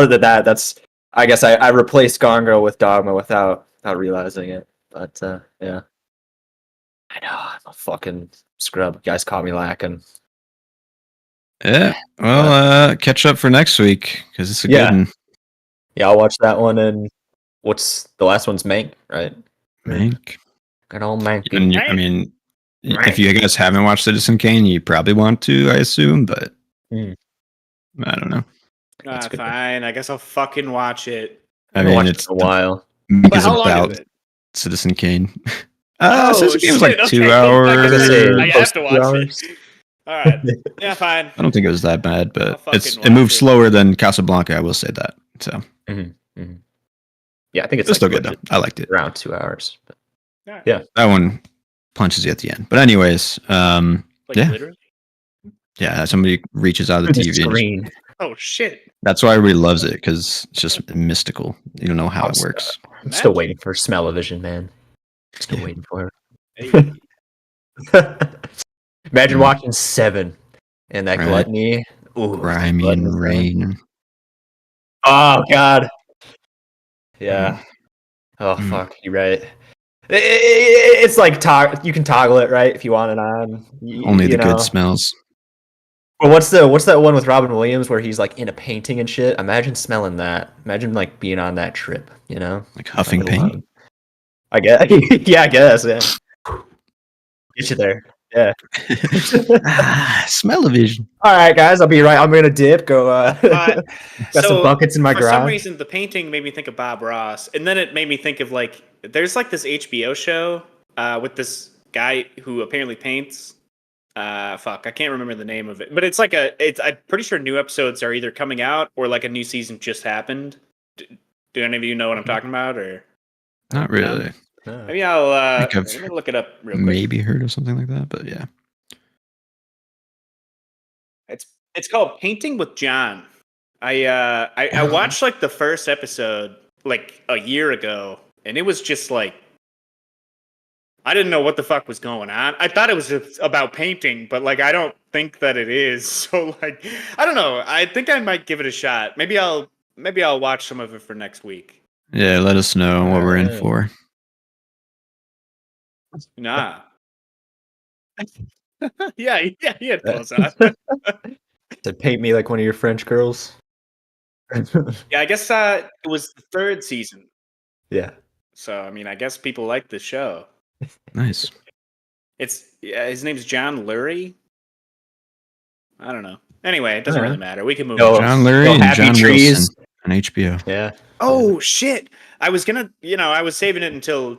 than that, I guess I replaced Gongo with Dogma without realizing it. But I know I'm a fucking scrub. You guys caught me lacking. Yeah. Well, catch up for next week because it's a good one. Yeah, I'll watch that one. And what's the last one's Mank, right? Mank. Good old Mank. And I mean, If you guys haven't watched Citizen Kane, you probably want to, I assume, but I don't know. Fine. I guess I'll fucking watch it. I mean, it's a while. Because how long about is it? Citizen Kane. Oh, Citizen Kane was shit, like 2 okay. hours. I have to watch it. All right. Yeah, fine. I don't think it was that bad, but I'll fucking it moved watch it. slower than Casablanca. I will say that. So yeah, I think it's it's still good though. I liked it. Around 2 hours. But Yeah. That one punches you at the end. But anyways, Literally? Yeah, somebody reaches out of the TV. Screen. Oh shit! That's why everybody loves it, because it's just mystical. You don't know how it works. I'm still waiting for Smell-O-Vision, man. Still waiting for Hey. it. Imagine watching 7 and that gluttony. Ooh, Grimy and rain. Oh god. Yeah. Oh fuck, you're right. It's like you can toggle it, right? If you want it on. Only the good smells. Well, what's that one with Robin Williams where he's like in a painting and shit? Imagine smelling that. Imagine like being on that trip, you know? Like huffing paint? I guess. Yeah, I guess. Yeah. Get you there. Yeah. Smell-O-Vision. All right, guys, I'll be right. I'm gonna dip. Go. Got some buckets in my garage. For some reason, the painting made me think of Bob Ross, and then it made me think of like there's like this HBO show with this guy who apparently paints. Fuck, I can't remember the name of it, but it's like I'm pretty sure new episodes are either coming out or like a new season just happened. Do any of you know what I'm talking about, or not really? No. Maybe I'll let me look it up real quick. Maybe heard of something like that, but yeah. It's called Painting with John. I watched like the first episode like a year ago, and it was just like I didn't know what the fuck was going on. I thought it was about painting, but like I don't think that it is. So like I don't know. I think I might give it a shot. Maybe I'll watch some of it for next week. Yeah, let us know what we're in for. Nah. yeah, he had clothes on. Said paint me like one of your French girls. Yeah, I guess it was the 3rd season. Yeah. So I mean, I guess people like the show. Nice. His name's John Lurie. I don't know. Anyway, it doesn't really matter. We can move on. John Lurie and John Wilson on HBO. Yeah. Oh shit! I was saving it until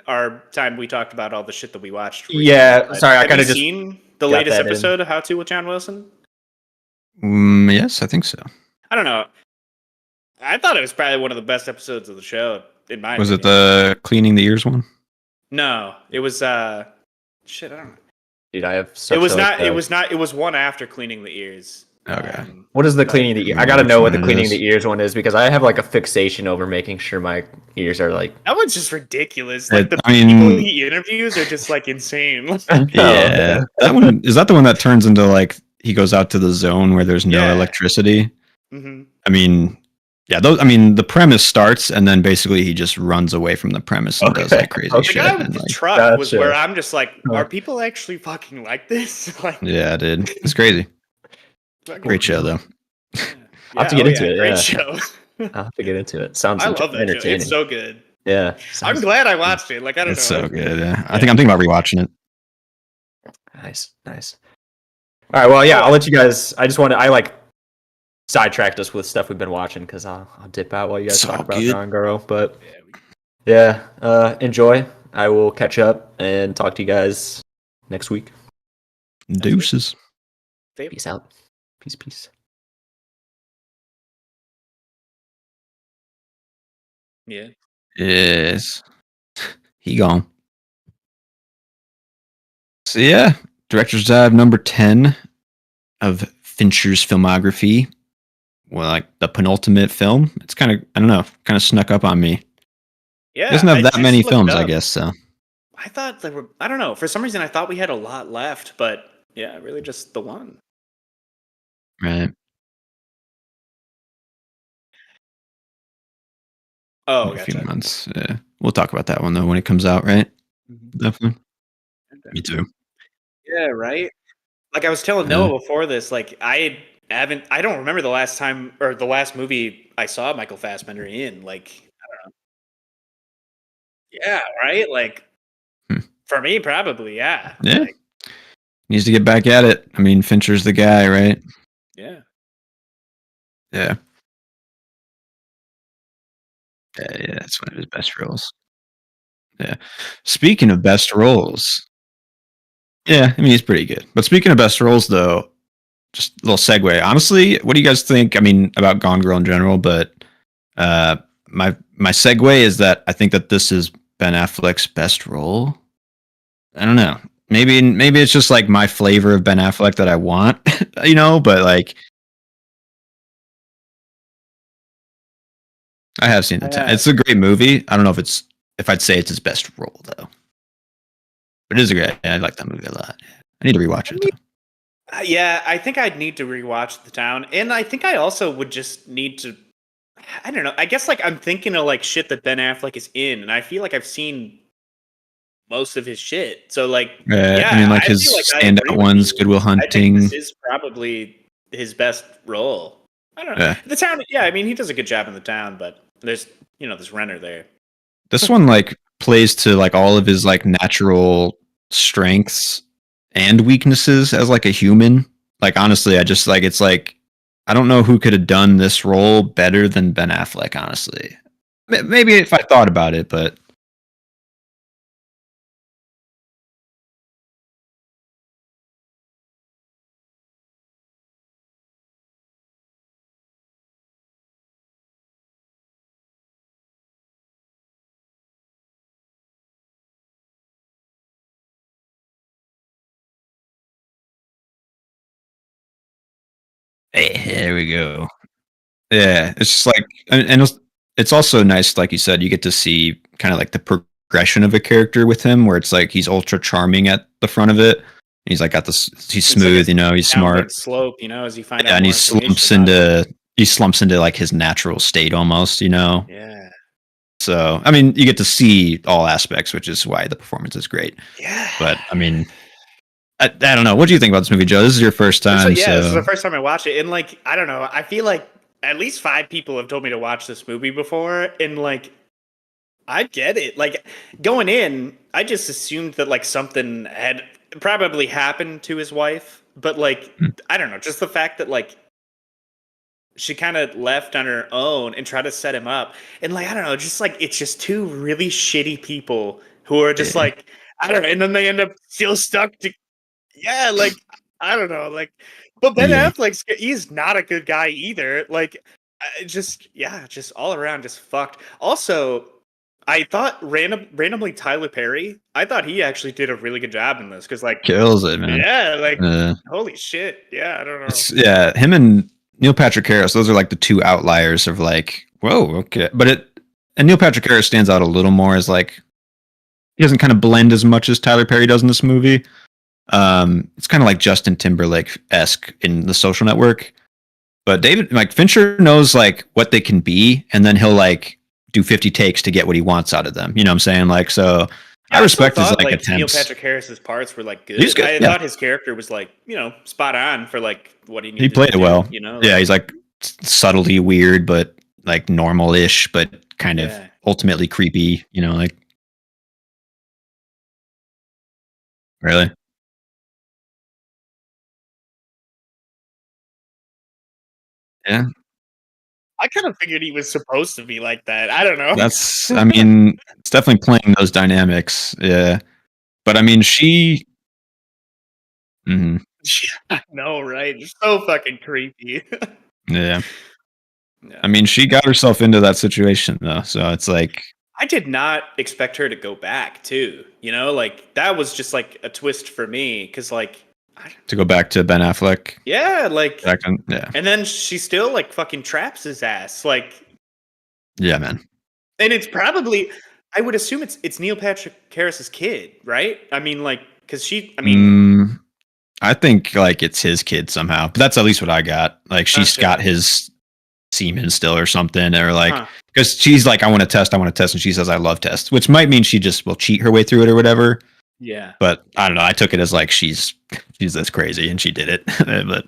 our time we talked about all the shit that we watched. Yeah, sorry, I kind of just seen the latest episode of How To with John Wilson. Yes, I think so. I don't know. I thought it was probably one of the best episodes of the show. In my was opinion. it the cleaning the ears one? No, it was shit. I don't know. Dude, I have. Such it was not. Like, it was not. It was one after cleaning the ears. Okay. What is the cleaning the ears? I gotta know what the cleaning the ears one is because I have like a fixation over making sure my ears are like. That one's just ridiculous. Like people he interviews are just like insane. Yeah, that one is that the one that turns into like he goes out to the zone where there's no electricity. Mm-hmm. I mean, yeah, the premise starts and then basically he just runs away from the premise and does like crazy shit. The guy with the truck was where I'm just like, are people actually fucking like this? Like, yeah, dude, it's crazy. Great show though. I'll have to get into it. Great show. I'll have to get into it. Sounds I love that entertaining. It's so good. Yeah. I'm glad I watched it. Like I don't know. It's so good. Yeah. I think I'm thinking about rewatching it. Nice. All right. Well, yeah. I'll let you guys. I like sidetracked us with stuff we've been watching because I'll dip out while you guys talk about John Girl. But yeah, enjoy. I will catch up and talk to you guys next week. Deuces. Peace out. Peace. Yeah. Yes. He gone. So yeah, director's dive number 10 of Fincher's filmography. Well, like the penultimate film. It's kind of snuck up on me. Yeah. He doesn't have that many films, I guess, so. I thought there were, I don't know, for some reason I thought we had a lot left, but yeah, really just the one. Right. Oh, a few months. Yeah. We'll talk about that one though when it comes out, right? Mm-hmm. Definitely. Me too. Yeah, right. Like I was telling Noah before this, like I don't remember the last time or the last movie I saw Michael Fassbender in. Like I don't know. Yeah, right. Like For me, probably, yeah. Yeah. Like, Needs to get back at it. I mean, Fincher's the guy, right? yeah. Yeah. Yeah, that's one of his best roles. Yeah. Speaking of best roles, yeah, I mean he's pretty good. But speaking of best roles, though, just a little segue. Honestly, what do you guys think? I mean, about Gone Girl in general, but uh, my segue is that I think that this is Ben Affleck's best role. I don't know. Maybe it's just like my flavor of Ben Affleck that I want, But like I have seen the town. Uh, It's a great movie. I don't know if I'd say it's his best role though. But it is a great. I like that movie a lot. I need to rewatch I it mean, though. yeah, I think I'd need to rewatch The Town, and I think I also would just need to. I don't know. I guess like I'm thinking of like shit that Ben Affleck is in, and I feel like I've seen most of his shit. So like, I mean, yeah, like I feel his like I standout agree with ones, you. Good Will I think this Hunting. is probably his best role. I don't know. Yeah. The Town, yeah, I mean, he does a good job in The Town, but there's this Renner there. This one like plays to like all of his like natural strengths and weaknesses as like a human. Like honestly, I just like it's like I don't know who could have done this role better than Ben Affleck. Honestly, maybe if I thought about it, but hey, there we go. Yeah, it's just like, and it's also nice, like you said, you get to see kind of like the progression of a character with him, where it's like he's ultra charming at the front of it. He's like got this, he's It's like a smooth, he's downward smart, slope, as you find yeah, out and more information about him. he slumps into like his natural state almost. Yeah. So I mean, you get to see all aspects, which is why the performance is great. Yeah. But I mean, I don't know. What do you think about this movie, Joe? This is your first time, This is the so first time I watched it, and like I don't know, I feel like at least 5 people have told me to watch this movie before, and like I get it. Like going in, I just assumed that like something had probably happened to his wife, but like mm, I don't know, just the fact that like she kind of left on her own and tried to set him up, and like I don't know, just like it's just two really shitty people who are just yeah, like I don't know, and then they end up still stuck to yeah, like I don't know, like, but Ben yeah, he's not a good guy either. Like, just yeah, just all around just fucked. Also, I thought randomly Tyler Perry. I thought he actually did a really good job in this because, like, kills it, man. yeah, like, Uh, holy shit, yeah, I don't know. Yeah, him and Neil Patrick Harris, those are like the two outliers of like, whoa, okay. And Neil Patrick Harris stands out a little more as like he doesn't kind of blend as much as Tyler Perry does in this movie. It's kind of like Justin Timberlake esque in The Social Network. But David, like Fincher knows like what they can be, and then he'll like do 50 takes to get what he wants out of them. You know what I'm saying? Like, so I Yeah, I still respect his thought like like Neil attempts. Patrick Harris's parts were like He's good. good. I Yeah, thought his character was like spot on for like what he he needed to played it do. well. Yeah, he's like subtly weird, but like normal-ish, but kind of Yeah. ultimately creepy. Like really. Yeah, I kind of figured he was supposed to be like that. I don't know. I mean, it's definitely playing those dynamics. Yeah, but I mean, mhm, I know, right? It's so fucking creepy. yeah. I Yeah. mean, she got herself into that situation though, so it's like I did not expect her to go back too. Like that was just like a twist for me because like to go back to Ben Affleck. yeah, like Yeah, and then she still like fucking traps his ass. Like yeah, man. and it's probably I would assume it's Neil Patrick Harris's kid, right? I mean like cuz I mean Mm, I think like it's his kid somehow, but that's at least what I got. Like she's okay. got his semen still or something, or like Huh. because she's like, I want to test, and she says, I love tests, which might mean she just will cheat her way through it or whatever. Yeah. But I don't know. I took it as like she's this crazy and she did it, but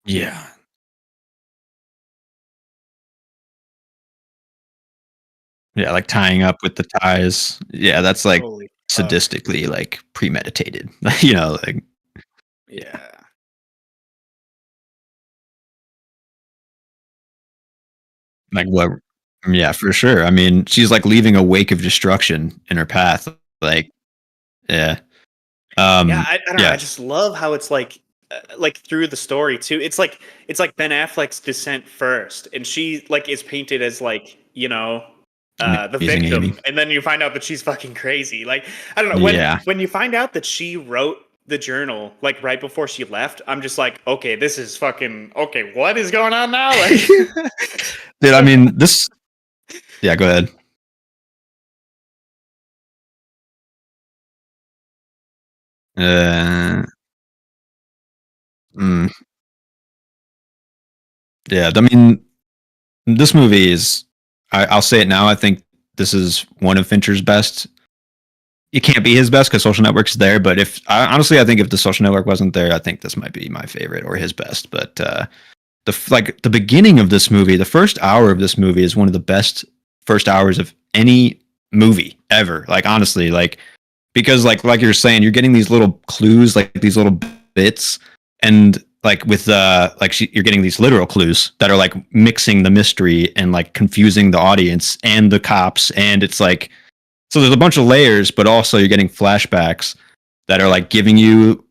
Yeah. Yeah, like tying up with the ties. Yeah, that's like Holy fuck. sadistically like premeditated. You know, like Yeah. what yeah, for sure. I mean, she's like leaving a wake of destruction in her path. Like, yeah. Yeah, I don't know. I Yeah. just love how it's like through the story too. It's like Ben Affleck's descent first, and she like is painted as like the Amazing Amy. victim, and then you find out that she's fucking crazy. Like I don't know Yeah. when you find out that she wrote the journal like right before she left. I'm just like, okay, this is fucking okay. What is going on now? Like, Dude, I mean, this yeah, go ahead. Uh, mm, yeah, I mean, this movie is I'll say it now, I think this is one of Fincher's best. It can't be his best because Social Network's there, but honestly, I think if the Social Network wasn't there, I think this might be my favorite or his best. But the beginning of this movie, the first hour of this movie is one of the best first hours of any movie ever. Like honestly, like because like you're saying, you're getting these little clues, like these little bits, and like with you're getting these literal clues that are like mixing the mystery and like confusing the audience and the cops, and it's like so there's a bunch of layers, but also you're getting flashbacks that are like giving you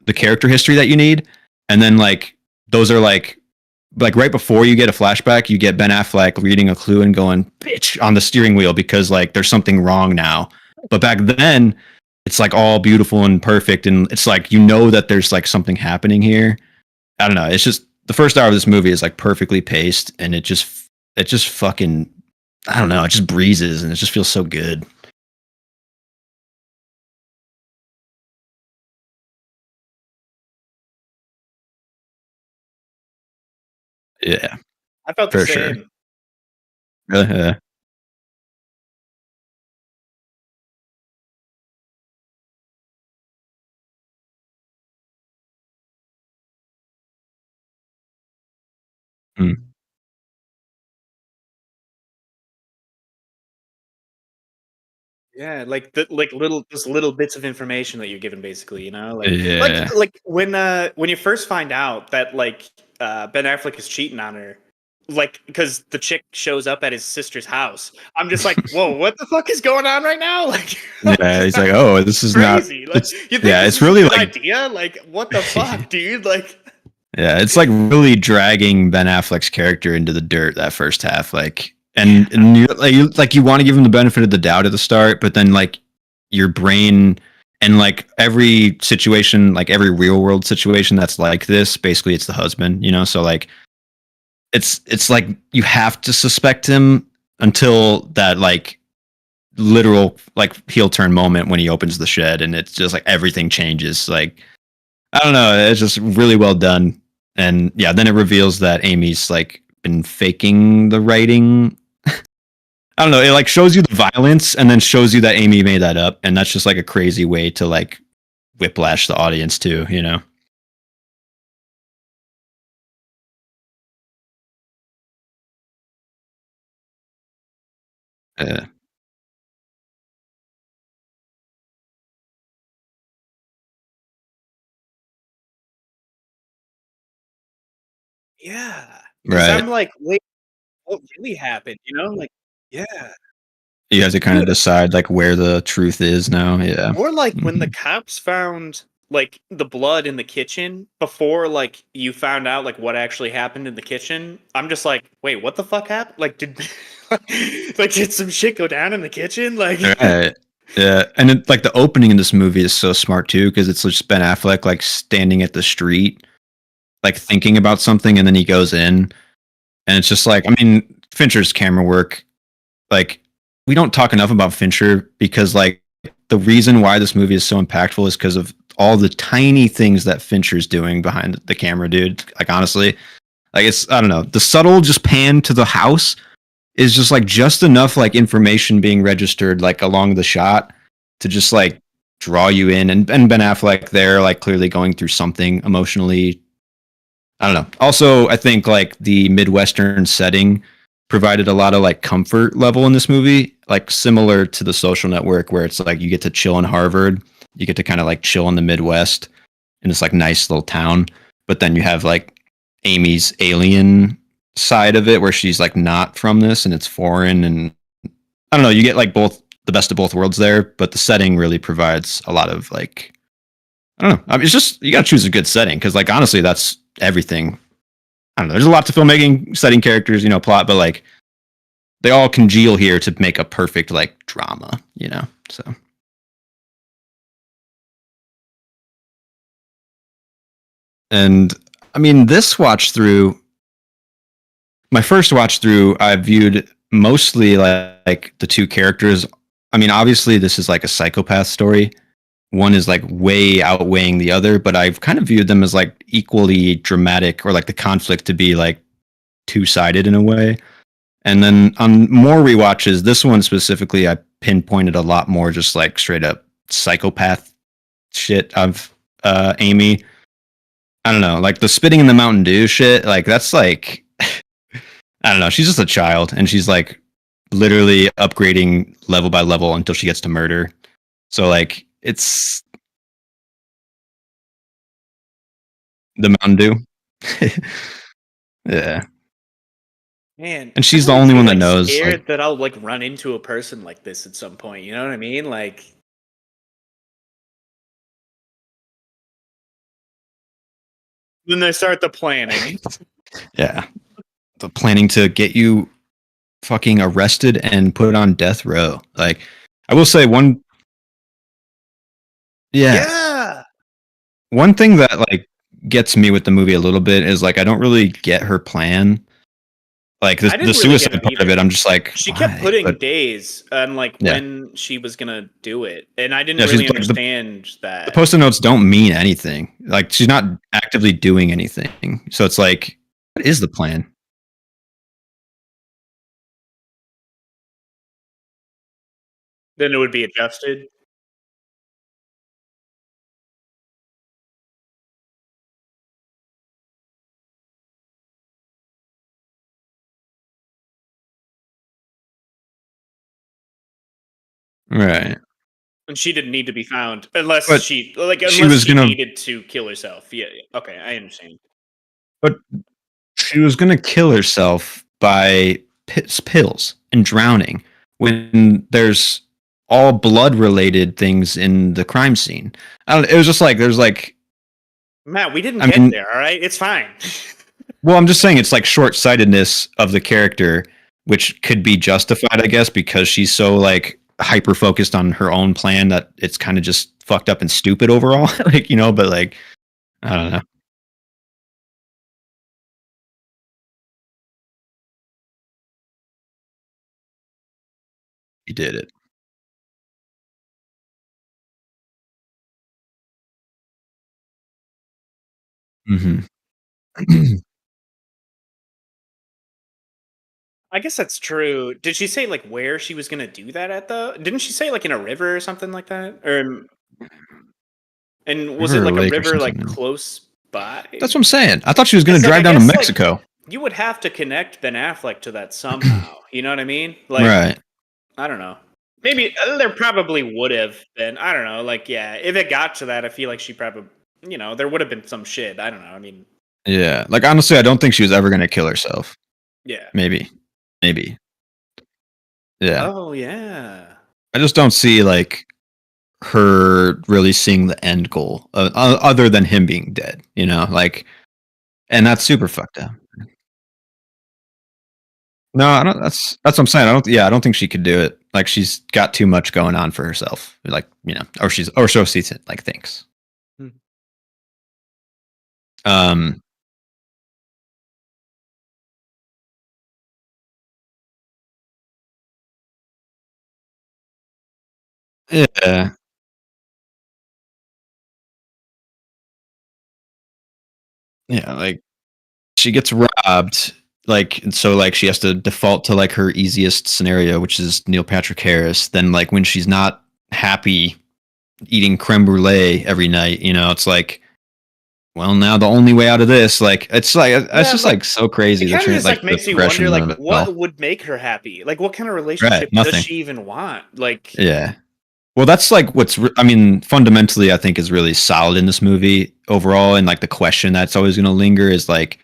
the character history that you need, and then like those are like right before you get a flashback, you get Ben Affleck reading a clue and going bitch on the steering wheel because like there's something wrong now. But back then, it's like all beautiful and perfect, and it's like you know that there's like something happening here. I don't know. It's just the first hour of this movie is like perfectly paced, and it just fucking I don't know. It just breezes, and it just feels so good. Yeah, I felt the for sure. same. Yeah. Mm. Yeah, like the like little just little bits of information that you're given basically, like Yeah. like when you first find out that Ben Affleck is cheating on her, like because the chick shows up at his sister's house. I'm just like, whoa, what the fuck is going on right now? Like, Yeah, he's like, oh, this is not. crazy. Like, It's you think yeah, this it's is a really good like idea? Like, what the fuck, dude? Like, yeah, it's like really dragging Ben Affleck's character into the dirt that first half. Like, and you want to give him the benefit of the doubt at the start, but then like your brain and like every situation, like every real world situation that's like this, basically it's the husband, you know. So like it's like you have to suspect him until that like literal like heel turn moment when he opens the shed and it's just like everything changes. Like I don't know, it's just really well done. And yeah, then it reveals that Amy's like been faking the writing. I don't know, it like shows you the violence and then shows you that Amy made that up, and that's just like a crazy way to like whiplash the audience too, you know. Uh, yeah, because right. I'm like, wait, what really happened? Like, yeah. You have to kind of Dude, decide like where the truth is now. Yeah. or like when the Mhm. cops found like the blood in the kitchen before like you found out like what actually happened in the kitchen. I'm just like, wait, what the fuck happened? Like did like did some shit go down in the kitchen? Like Right. Yeah, and it, like the opening in this movie is so smart too because it's just Ben Affleck like standing at the street, like thinking about something, and then he goes in, and it's just like I mean Fincher's camera work. Like we don't talk enough about Fincher because like the reason why this movie is so impactful is because of all the tiny things that Fincher's doing behind the camera, dude. Like honestly, like it's I don't know the subtle just pan to the house is just like just enough like information being registered like along the shot to just like draw you in, and Ben Affleck there like clearly going through something emotionally I don't know. Also, I think like the Midwestern setting provided a lot of like comfort level in this movie, like similar to The Social Network, where it's like you get to chill in Harvard, you get to kind of like chill in the Midwest in this like nice little town, but then you have like Amy's alien side of it where she's like not from this and it's foreign, and I don't know, you get like both the best of both worlds there, but the setting really provides a lot of like I don't know. I mean, it's just you got to choose a good setting because like honestly, that's everything. I don't know. There's a lot to filmmaking, setting characters, plot, but like they all congeal here to make a perfect like drama, So and I mean, this watch through, my first watch through, I viewed mostly like the two characters. I mean, obviously, this is like a psychopath story. One is like way outweighing the other, but I've kind of viewed them as like equally dramatic, or like the conflict to be like two-sided in a way. And then on more rewatches, this one specifically, I pinpointed a lot more just like straight up psychopath shit of Amy. I don't know, like the spitting in the Mountain Dew shit, like that's like I don't know, she's just a child and she's like literally upgrading level by level until she gets to murder. So like it's the Mountain Dew. Yeah. Man, And she's I the only feel, one that like, knows. scared Like, that I'll like run into a person like this at some point. You know what I mean? Like, then they start the planning. yeah, the planning to get you fucking arrested and put on death row. Like, I will say one. Yeah, one thing that like gets me with the movie a little bit is like I don't really get her plan. Like I the didn't really get suicide it part of either. it, I'm just like She why? kept putting But days on like Yeah. when she was gonna do it, and I didn't Yeah, she's really like, understand the that. post-it notes don't mean anything. Like she's not actively doing anything. So it's like, what is the plan? Then it would be adjusted. Right. And she didn't need to be found unless But she she was gonna needed to kill herself. Yeah, yeah. Okay, I understand. but she was gonna kill herself by pills and drowning when there's all blood related things in the crime scene. I don't, it was just like there's like Matt, we didn't I get mean, there, all right? It's fine. well, I'm just saying it's like short sightedness of the character, which could be justified, I guess, because she's so like hyper focused on her own plan that it's kind of just fucked up and stupid overall. Like, but like I don't know. He did it. Hmm. I guess that's true. Did she say like where she was gonna do that at though? Didn't she say like in a river or something like that? And was it River or like a lake or river like something. close by? That's what I'm saying. I thought she was going It's to like I drive down to guess like Mexico. you would have to connect Ben Affleck to that somehow. You know what I mean? Like Right. I don't know. Maybe there probably would have been. I don't know. Like yeah, if it got to that, I feel like she probably there would have been some shit. I don't know. I mean, Yeah. Like honestly, I don't think she was ever going to kill herself. yeah. Maybe. Maybe. Yeah. Oh yeah. I just don't see like her really seeing the end goal other than him being dead, like, and that's super fucked up. No, I don't. That's what I'm saying. I don't. Yeah, I don't think she could do it. Like she's got too much going on for herself. Like or so she like thinks. Hmm. Um. Yeah. Yeah. Like she gets robbed. Like and so like she has to default to like her easiest scenario, which is Neil Patrick Harris. Then like when she's not happy eating creme brulee every night, it's like well, now the only way out of this, like, it's just like so crazy. It kind of just like the makes you wonder, like, what would make her happy? Like, what kind of relationship does nothing. she even want? Like, Yeah. Well, that's like I mean, fundamentally, I think is really solid in this movie overall. And like the question that's always going to linger is like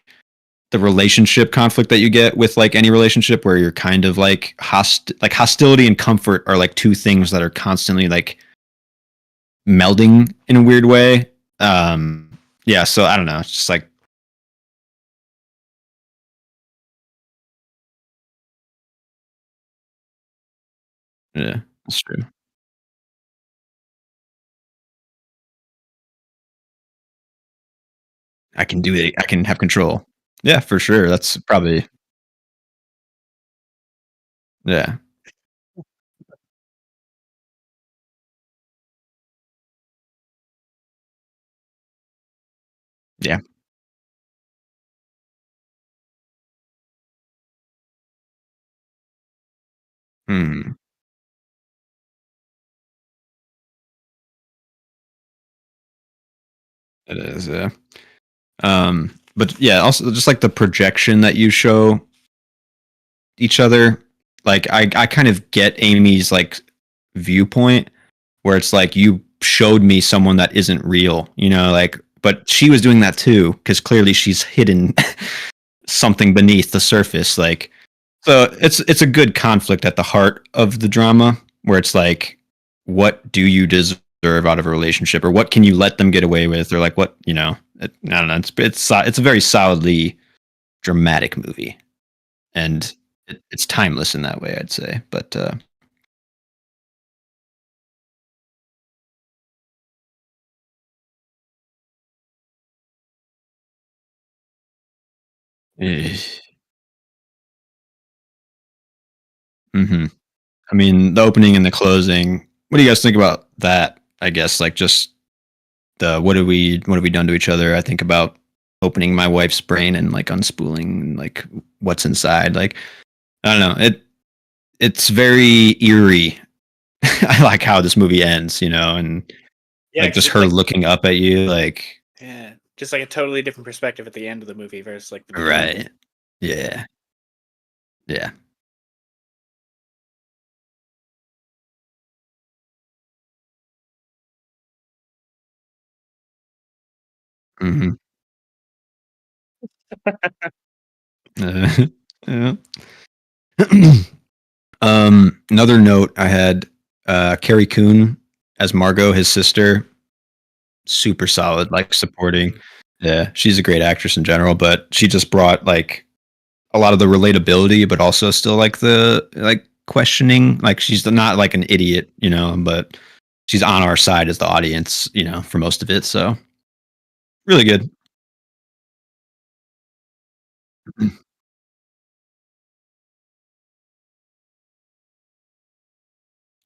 the relationship conflict that you get with like any relationship where you're kind of like hostility and comfort are like two things that are constantly like melding in a weird way. Yeah. So I don't know. It's just like, yeah, that's true. I can do it. I can have control. Yeah, for sure. That's probably, yeah. Yeah. Hmm. It is. Yeah. But yeah, also just like the projection that you show each other, like I kind of get Amy's like viewpoint where it's like you showed me someone that isn't real, you know, like but she was doing that too because clearly she's hidden something beneath the surface, like so it's a good conflict at the heart of the drama where it's like what do you deserve out of a relationship or what can you let them get away with or like what you know I don't know it's a very solidly dramatic movie and it's timeless in that way I'd say but hmm I mean the opening and the closing what do you guys think about that I guess like just the what have we done to each other I think about opening my wife's brain and like unspooling like what's inside like I don't know it's very eerie I like how this movie ends you know and yeah, like 'cause just it's her like, looking up at you like yeah, just like a totally different perspective at the end of the movie versus like the beginning. right yeah yeah hmm yeah. Another note I had Carrie Coon as Margot, his sister, super solid, like supporting. Yeah, she's a great actress in general, but she just brought like a lot of the relatability, but also still like the like questioning. Like she's not like an idiot, you know, but she's on our side as the audience, you know, for most of it. So really good.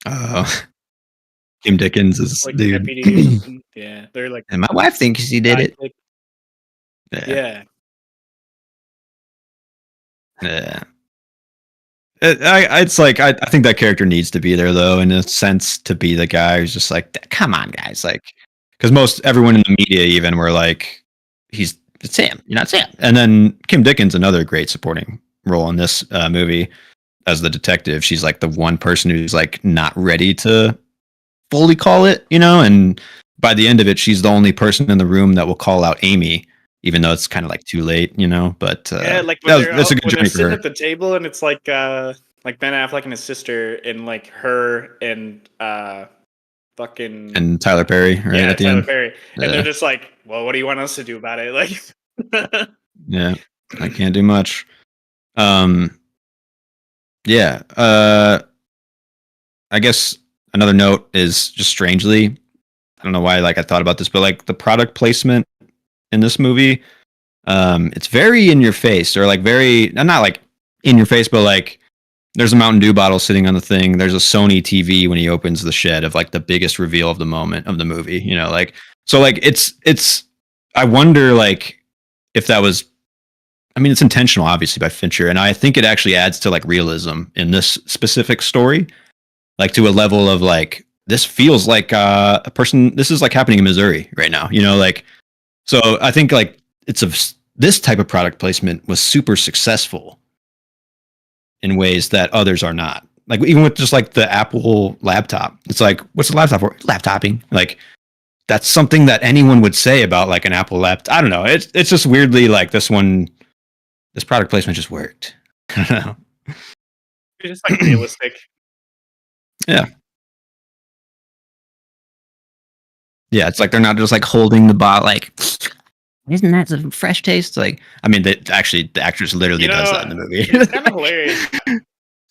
Uh, Kim Dickens is Like dude, deputy or something. Yeah, they're like and my wife thinks she did it. sidekick. Yeah, Yeah, yeah. It's like I think that character needs to be there though, in a sense, to be the guy who's just like, come on, guys, like, because most everyone in the media even were like, it's Sam, you're not Sam, and then Kim Dickens, another great supporting role in this movie as the detective. She's like the one person who's like not ready to fully call it, you know, and by the end of it, she's the only person in the room that will call out Amy, even though it's kind of like too late, you know. But yeah. Like that's a good when they're journey for sitting her. at the table and it's like Ben Affleck and his sister and like her and fucking And Tyler Perry, right yeah at the Tyler end. Perry, and they're Yeah, just like, well, what do you want us to do about it? Like, yeah, I can't do much. Um, yeah. I guess another note is just strangely, I don't know why like I thought about this, but like the product placement in this movie, it's very in your face or like very not like in your face, but like there's a Mountain Dew bottle sitting on the thing. There's a Sony TV when he opens the shed of like the biggest reveal of the moment of the movie, you know, like so like it's I wonder like if that was I mean it's intentional obviously by Fincher and I think it actually adds to like realism in this specific story like to a level of like this feels like a person this is like happening in Missouri right now, you know, like So I think like this type of product placement was super successful in ways that others are not. Like even with just like the Apple laptop, it's like, what's the laptop for? Laptopping. Like that's something that anyone would say about like an Apple laptop. I don't know. It's just weirdly like this product placement just worked. I don't know. It's just like realistic. Yeah. Yeah, it's like they're not just like holding the bottle like, isn't that some fresh taste? Like, I mean, the actress literally does that in the movie. It's kind of hilarious.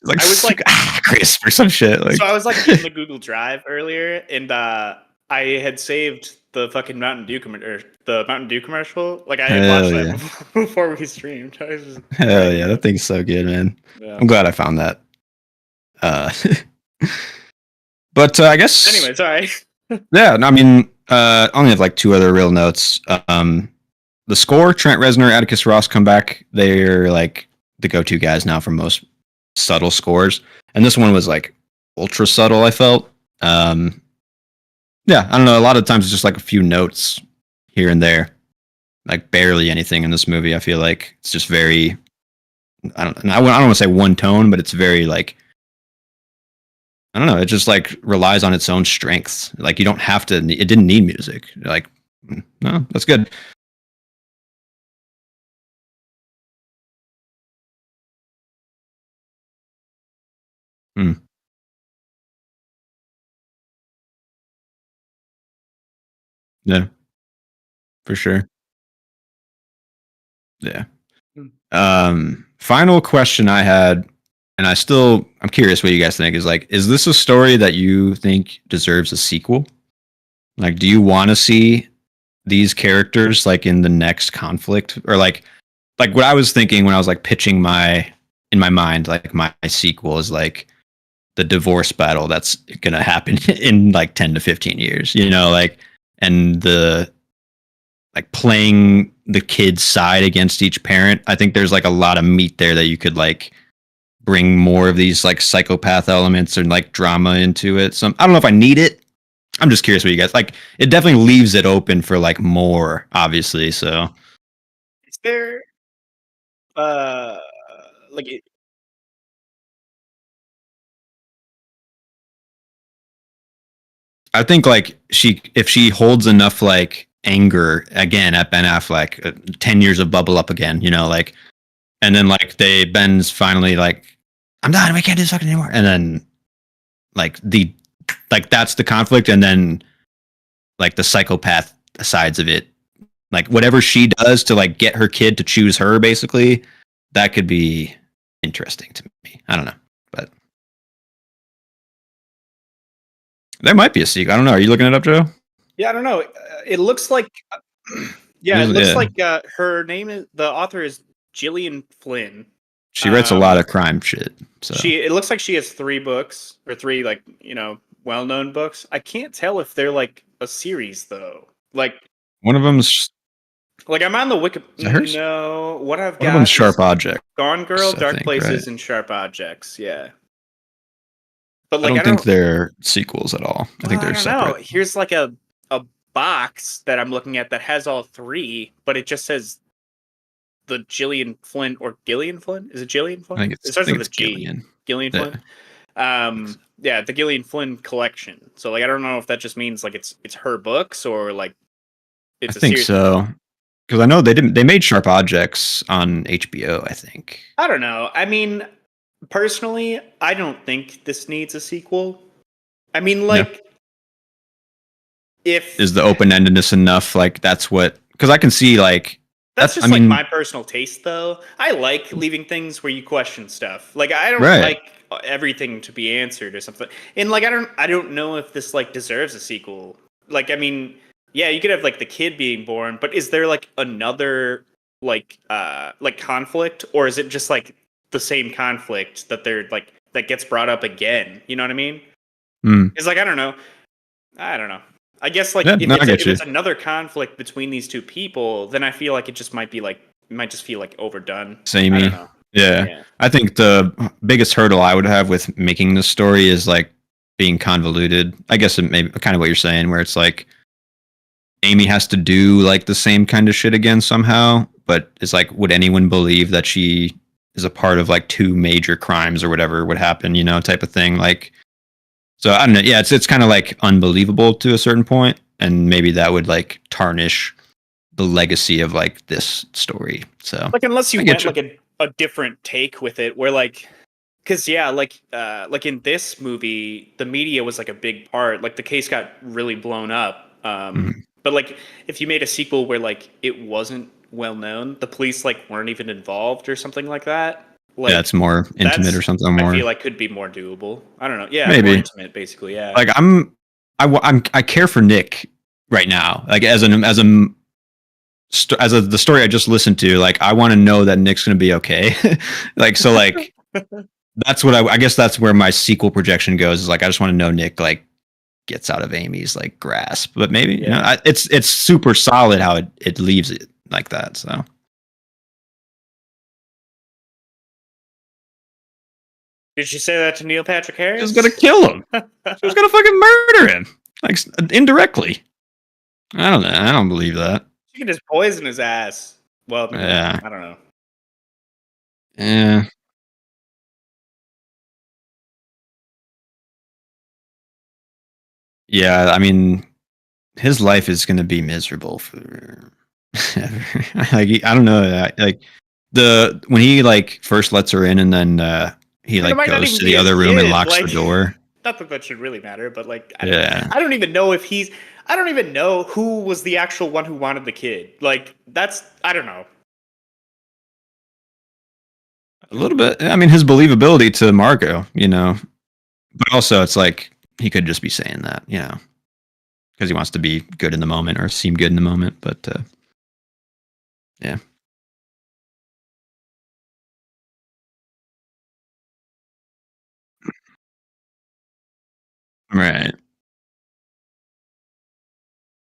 Like, I was like, crisp or some shit. Like, so I was like in the Google Drive earlier, and I had saved the fucking Mountain Dew commercial. Like I had watched that before we streamed. Hell yeah, that thing's so good, man. Yeah. I'm glad I found that. But I guess anyway, sorry. Yeah, no, I mean, I only have like 2 other real notes. The score, Trent Reznor, Atticus Ross come back. They're like the go-to guys now for most subtle scores, and this one was like ultra subtle. I felt, yeah, I don't know. A lot of times it's just like a few notes here and there, like barely anything in this movie. I feel like it's just very, I don't want to say one tone, but it's very like, I don't know. It just like relies on its own strengths. Like you don't have to. It didn't need music. You're like, no, that's good. Yeah, for sure. Yeah. Final question I had, and I'm curious what you guys think, is like, is this a story that you think deserves a sequel? Like, do you want to see these characters like in the next conflict, or like what I was thinking when I was like pitching in my mind, like my sequel is like the divorce battle that's gonna happen in like 10 to 15 years, you know, like, and the like playing the kid's side against each parent. I think there's like a lot of meat there that you could like bring more of these like psychopath elements and like drama into it. So I don't know if I need it. I'm just curious what you guys like. It definitely leaves it open for like more, obviously. So is there like it, I think like if she holds enough like anger again at Ben Affleck, 10 years of bubble up again, you know, like, and then like Ben's finally like, I'm done, we can't do this fucking anymore. And then like that's the conflict. And then like the psychopath sides of it, like whatever she does to like get her kid to choose her, basically, that could be interesting to me. I don't know, but there might be a sequel. I don't know. Are you looking it up, Joe? Yeah, I don't know. It looks like, it looks like her name is, the author is Gillian Flynn. She writes a lot of crime shit. So it looks like she has 3 books, or 3 like, you know, well-known books. I can't tell if they're like a series though. Like one of them's like I'm on the Wikipedia. No, what I've got. One of them's Sharp Objects. Gone Girl, Dark Places, and Sharp Objects. Yeah. But like, I don't think they're sequels at all. I think they're separate. Here's like a box that I'm looking at that has all 3, but it just says the Gillian Flynn or Gillian Flynn. Is it Gillian Flynn? I think it starts with a G. Gillian Flynn. Yeah, the Gillian Flynn collection. So like, I don't know if that just means like it's her books or like it's. I think so, because I know they made Sharp Objects on HBO. I think. I don't know. I mean, personally, I don't think this needs a sequel. I mean, like. If is the open-endedness enough, like that's what, because I can see like that's just like my personal taste though. I like leaving things where you question stuff. Like I don't like everything to be answered or something. And like I don't know if this like deserves a sequel. Like I mean, yeah, you could have like the kid being born, but is there like another like conflict, or is it just like the same conflict that they're like that gets brought up again? You know what I mean? It's like I don't know. I guess like if it's another conflict between these 2 people, then I feel like it might just feel like overdone. Samey. Yeah. I think the biggest hurdle I would have with making this story is like being convoluted. I guess it may be kind of what you're saying, where it's like Amy has to do like the same kind of shit again somehow, but it's like, would anyone believe that she is a part of like 2 major crimes or whatever would happen, type of thing. Like, so I don't know. Yeah, it's kind of like unbelievable to a certain point, and maybe that would like tarnish the legacy of like this story. So like, unless you went like a different take with it, where like, because like in this movie, the media was like a big part. Like the case got really blown up. But like, if you made a sequel where like it wasn't well known, the police like weren't even involved or something like that. Like, yeah, it's more intimate or something. More, I feel like could be more doable. I don't know. Yeah, maybe more intimate, basically. Yeah. Like I care for Nick right now. Like the story I just listened to. Like I want to know that Nick's gonna be okay. Like so. Like that's what I guess that's where my sequel projection goes. Is like I just want to know Nick like gets out of Amy's like grasp. But maybe it's super solid how it leaves it like that. So. Did she say that to Neil Patrick Harris? She was gonna kill him. She was gonna fucking murder him, like indirectly. I don't know. I don't believe that. She could just poison his ass. Well, yeah. I don't know. Yeah. Yeah, I mean, his life is gonna be miserable for like I don't know. Like when he like first lets her in, and then he like goes to the other room and locks the door. Not that should really matter, but like, I don't even know if I don't even know who was the actual one who wanted the kid. Like I don't know. A little bit. I mean, his believability to Margot, but also it's like he could just be saying that, because he wants to be good in the moment or seem good in the moment. But yeah. Right.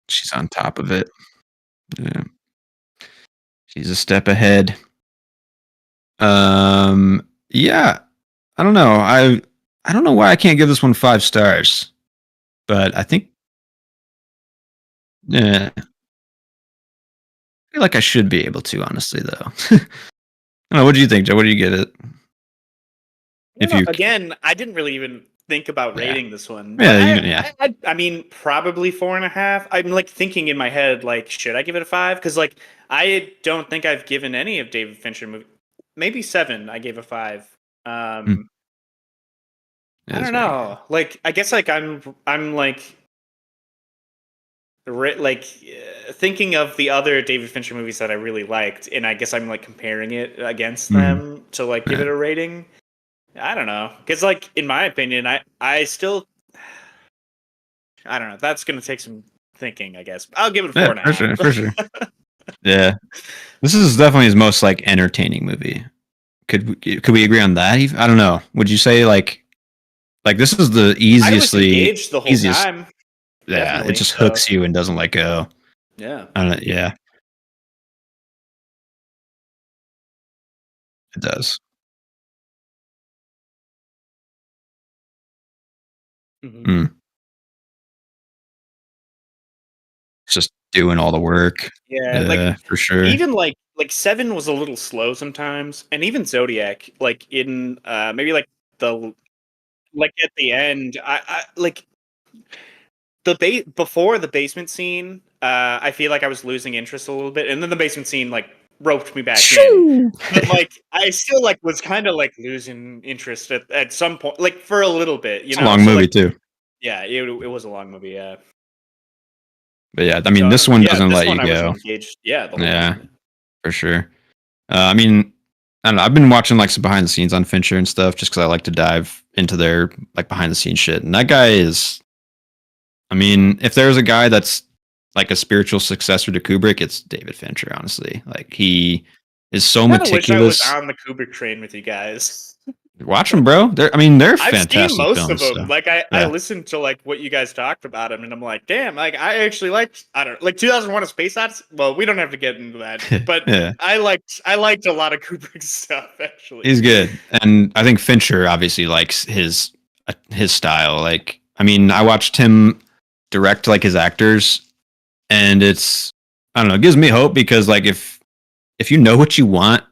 She's on top of it. Yeah. She's a step ahead. Yeah. I don't know. I don't know why I can't give this one 5 stars. But I think I feel like I should be able to, honestly, though. I don't know. What do you think, Joe? What do you get it? Again, I didn't really even think about rating this one. Yeah, I mean, probably 4.5. I'm like thinking in my head, like, should I give it a 5? Because like, I don't think I've given any of David Fincher movies. Maybe 7. I gave a 5. I don't know. Like, I guess like I'm like thinking of the other David Fincher movies that I really liked, and I guess I'm like comparing it against them to like give it a rating. I don't know, because like in my opinion, I still I don't know. That's gonna take some thinking, I guess. I'll give it a 4.5. For sure. Yeah, this is definitely his most like entertaining movie. Could we agree on that? I don't know. Would you say like this is the easiest engaged the whole time? Yeah, it just hooks you and doesn't let go. Yeah, I don't know. Yeah, it does. Mm-hmm. It's just doing all the work. Yeah, like for sure. Even like 7 was a little slow sometimes, and even Zodiac, like in maybe like at the end, I like before the basement scene. I feel like I was losing interest a little bit, and then the basement scene like roped me back in. But like I still like was kind of like losing interest at some point, like for a little bit. It's a long movie too. Yeah, it was a long movie. Yeah. But yeah, I mean, this one doesn't let you go. Yeah, for sure. I mean, I don't know. I've been watching like some behind the scenes on Fincher and stuff, just because I like to dive into their like behind the scenes shit. And that guy is, I mean, if there's a guy that's like a spiritual successor to Kubrick, it's David Fincher. Honestly, like he is so meticulous. I wish I was on the Kubrick train with you guys. Watch them, bro. They're fantastic. I've seen most films, of them. So. Like I listened to like what you guys talked about them, and I'm like, damn, like I actually liked. I don't like 2001: A Space Odyssey. Well, we don't have to get into that, but I liked a lot of Kubrick's stuff. Actually, he's good, and I think Fincher obviously likes his style. Like, I mean, I watched him direct like his actors, and it's, I don't know, it gives me hope because like if you know what you want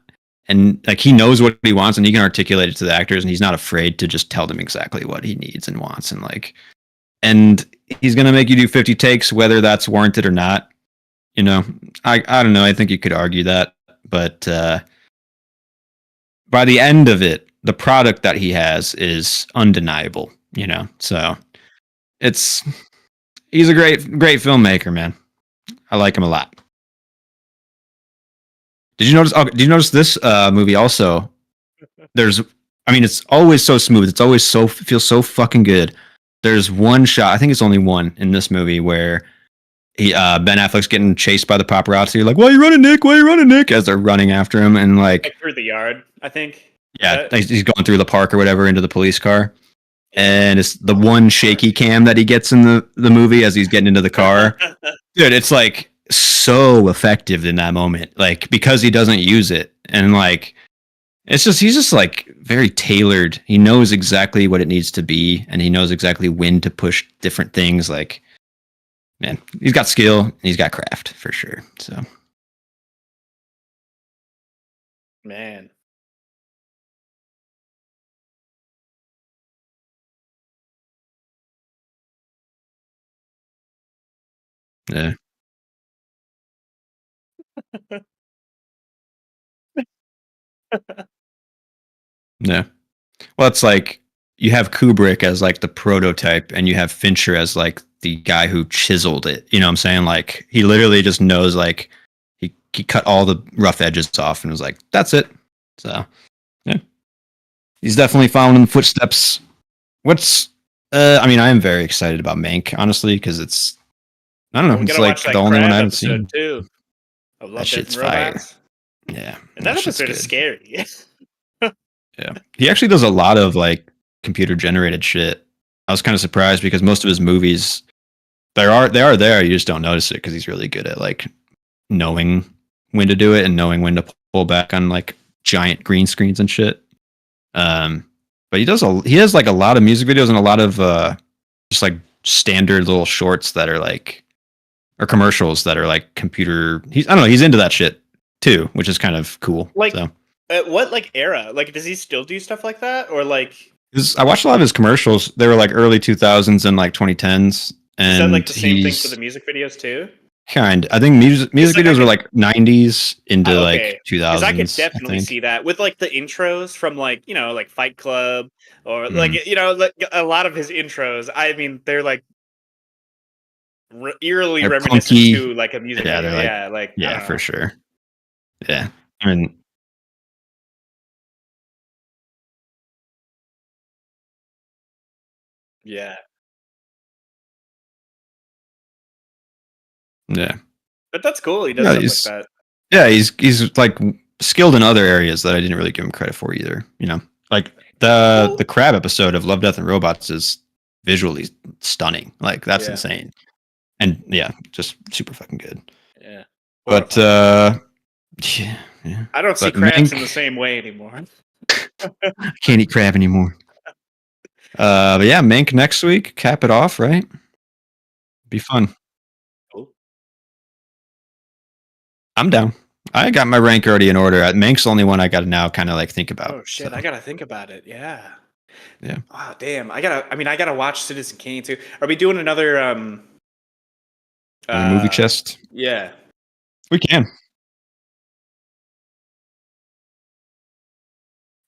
and like he knows what he wants and he can articulate it to the actors and he's not afraid to just tell them exactly what he needs and wants and like, and he's gonna make you do 50 takes whether that's warranted or not. You know, I don't know. I think you could argue that, but by the end of it, the product that he has is undeniable. You know, so it's he's a great filmmaker, man. I like him a lot. Did you notice? Oh, did you notice this movie also? There's, I mean, it's always so smooth. It's always so feels so fucking good. There's one shot. I think it's only one in this movie where Ben Affleck's getting chased by the paparazzi. Like, why are you running, Nick? Why are you running, Nick? As they're running after him, and like through the yard, I think. Yeah, he's going through the park or whatever into the police car, and it's the one shaky cam that he gets in the movie as he's getting into the car. Dude, it's like so effective in that moment, like because he doesn't use it, and like it's just he's just like very tailored. He knows exactly what it needs to be, and he knows exactly when to push different things. Like, man, he's got skill and he's got craft for sure. So, man. Yeah. Yeah. Well, it's like you have Kubrick as like the prototype and you have Fincher as like the guy who chiseled it. You know what I'm saying? Like he literally just knows like he cut all the rough edges off and was like, that's it. So yeah. He's definitely following in the footsteps. What's I mean, I am very excited about Mank, honestly, because it's I don't know, it's like the only one I haven't seen. Too. I love that shit's fire. Yeah. And that episode is scary. Yeah. He actually does a lot of like computer generated shit. I was kind of surprised because most of his movies they are there, you just don't notice it because he's really good at like knowing when to do it and knowing when to pull back on like giant green screens and shit. But he has like a lot of music videos and a lot of just like standard little shorts that are like or commercials that are like computer. I don't know, he's into that shit too, which is kind of cool. Like so. What like era? Like, does he still do stuff like that, or like? I watched a lot of his commercials. They were like early 2000s and like 2010s. And is that like the same thing for the music videos too? I think music videos were like 90s into like 2000s. Because I could definitely see that with like the intros from like like Fight Club or like like a lot of his intros. I mean, they're like eerily reminiscent punky. To like a music video. Yeah, for sure. Yeah, I mean. Yeah. Yeah. But that's cool. He does stuff like that. Yeah, he's like skilled in other areas that I didn't really give him credit for either. You know, like the crab episode of Love, Death, and Robots is visually stunning. Like that's insane. And yeah, just super fucking good. Yeah. But yeah. I don't see crabs in the same way anymore. I can't eat crab anymore. But yeah, Mank next week. Cap it off, right? Be fun. Cool. I'm down. I got my rank already in order. Mank's the only one I got to now kind of like think about. Oh shit, so. I gotta think about it. Yeah. Yeah. Oh damn. I gotta watch Citizen Kane too. Are we doing another movie chest? Yeah. We can.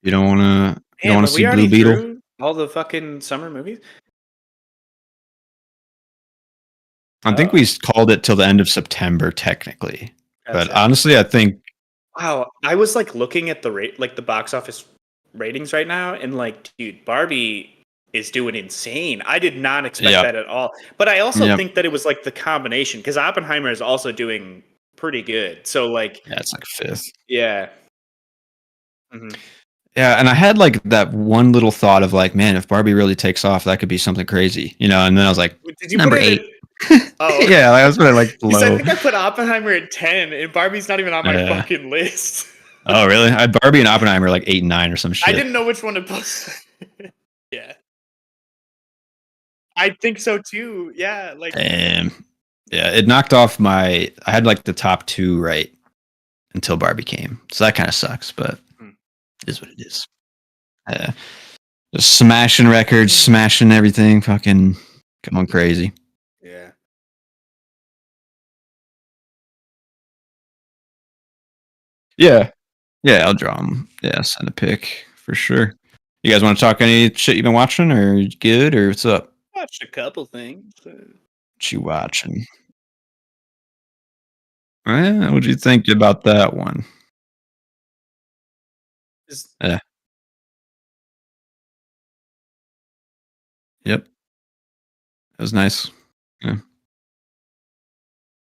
You don't want to see Blue Beetle? All the fucking summer movies? I think we called it till the end of September, technically. But honestly, I think. Wow, I was like looking at the box office ratings right now, and like, dude, Barbie is doing insane. I did not expect that at all. But I also think that it was like the combination because Oppenheimer is also doing pretty good. So like, yeah, it's like fifth. Yeah. Mm-hmm. Yeah, and I had like that one little thought of like, man, if Barbie really takes off, that could be something crazy, And then I was like, did you number 8. Oh, yeah, I was putting like low. I think I put Oppenheimer at 10, and Barbie's not even on my fucking list. Oh, really? I had Barbie and Oppenheimer like 8 and 9 or some shit. I didn't know which one to put. Yeah, I think so too. Yeah, like damn. Yeah, it knocked off I had like the top 2 right until Barbie came. So that kind of sucks, but it is what it is. Just smashing records, smashing everything, fucking going crazy. Yeah. Yeah. Yeah, I'll draw them. Yeah, send a pic for sure. You guys want to talk any shit you've been watching, or you good, or what's up? Watched a couple things. What you watching? What'd you think about that one? Yeah. Yep. It was nice. Yeah.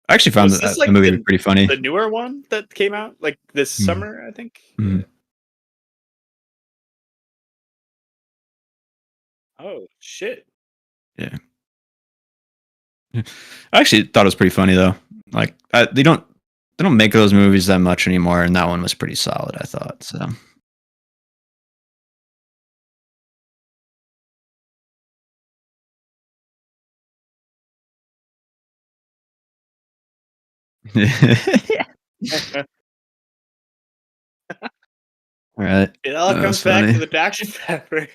I actually found Was this the like movie pretty funny. the newer one that came out like this summer? I think. Mhm. Yeah. Oh shit! Yeah. I actually thought it was pretty funny though. Like they don't make those movies that much anymore, and that one was pretty solid. I thought so. Yeah. All right. It all comes back to the Dr. Pepper.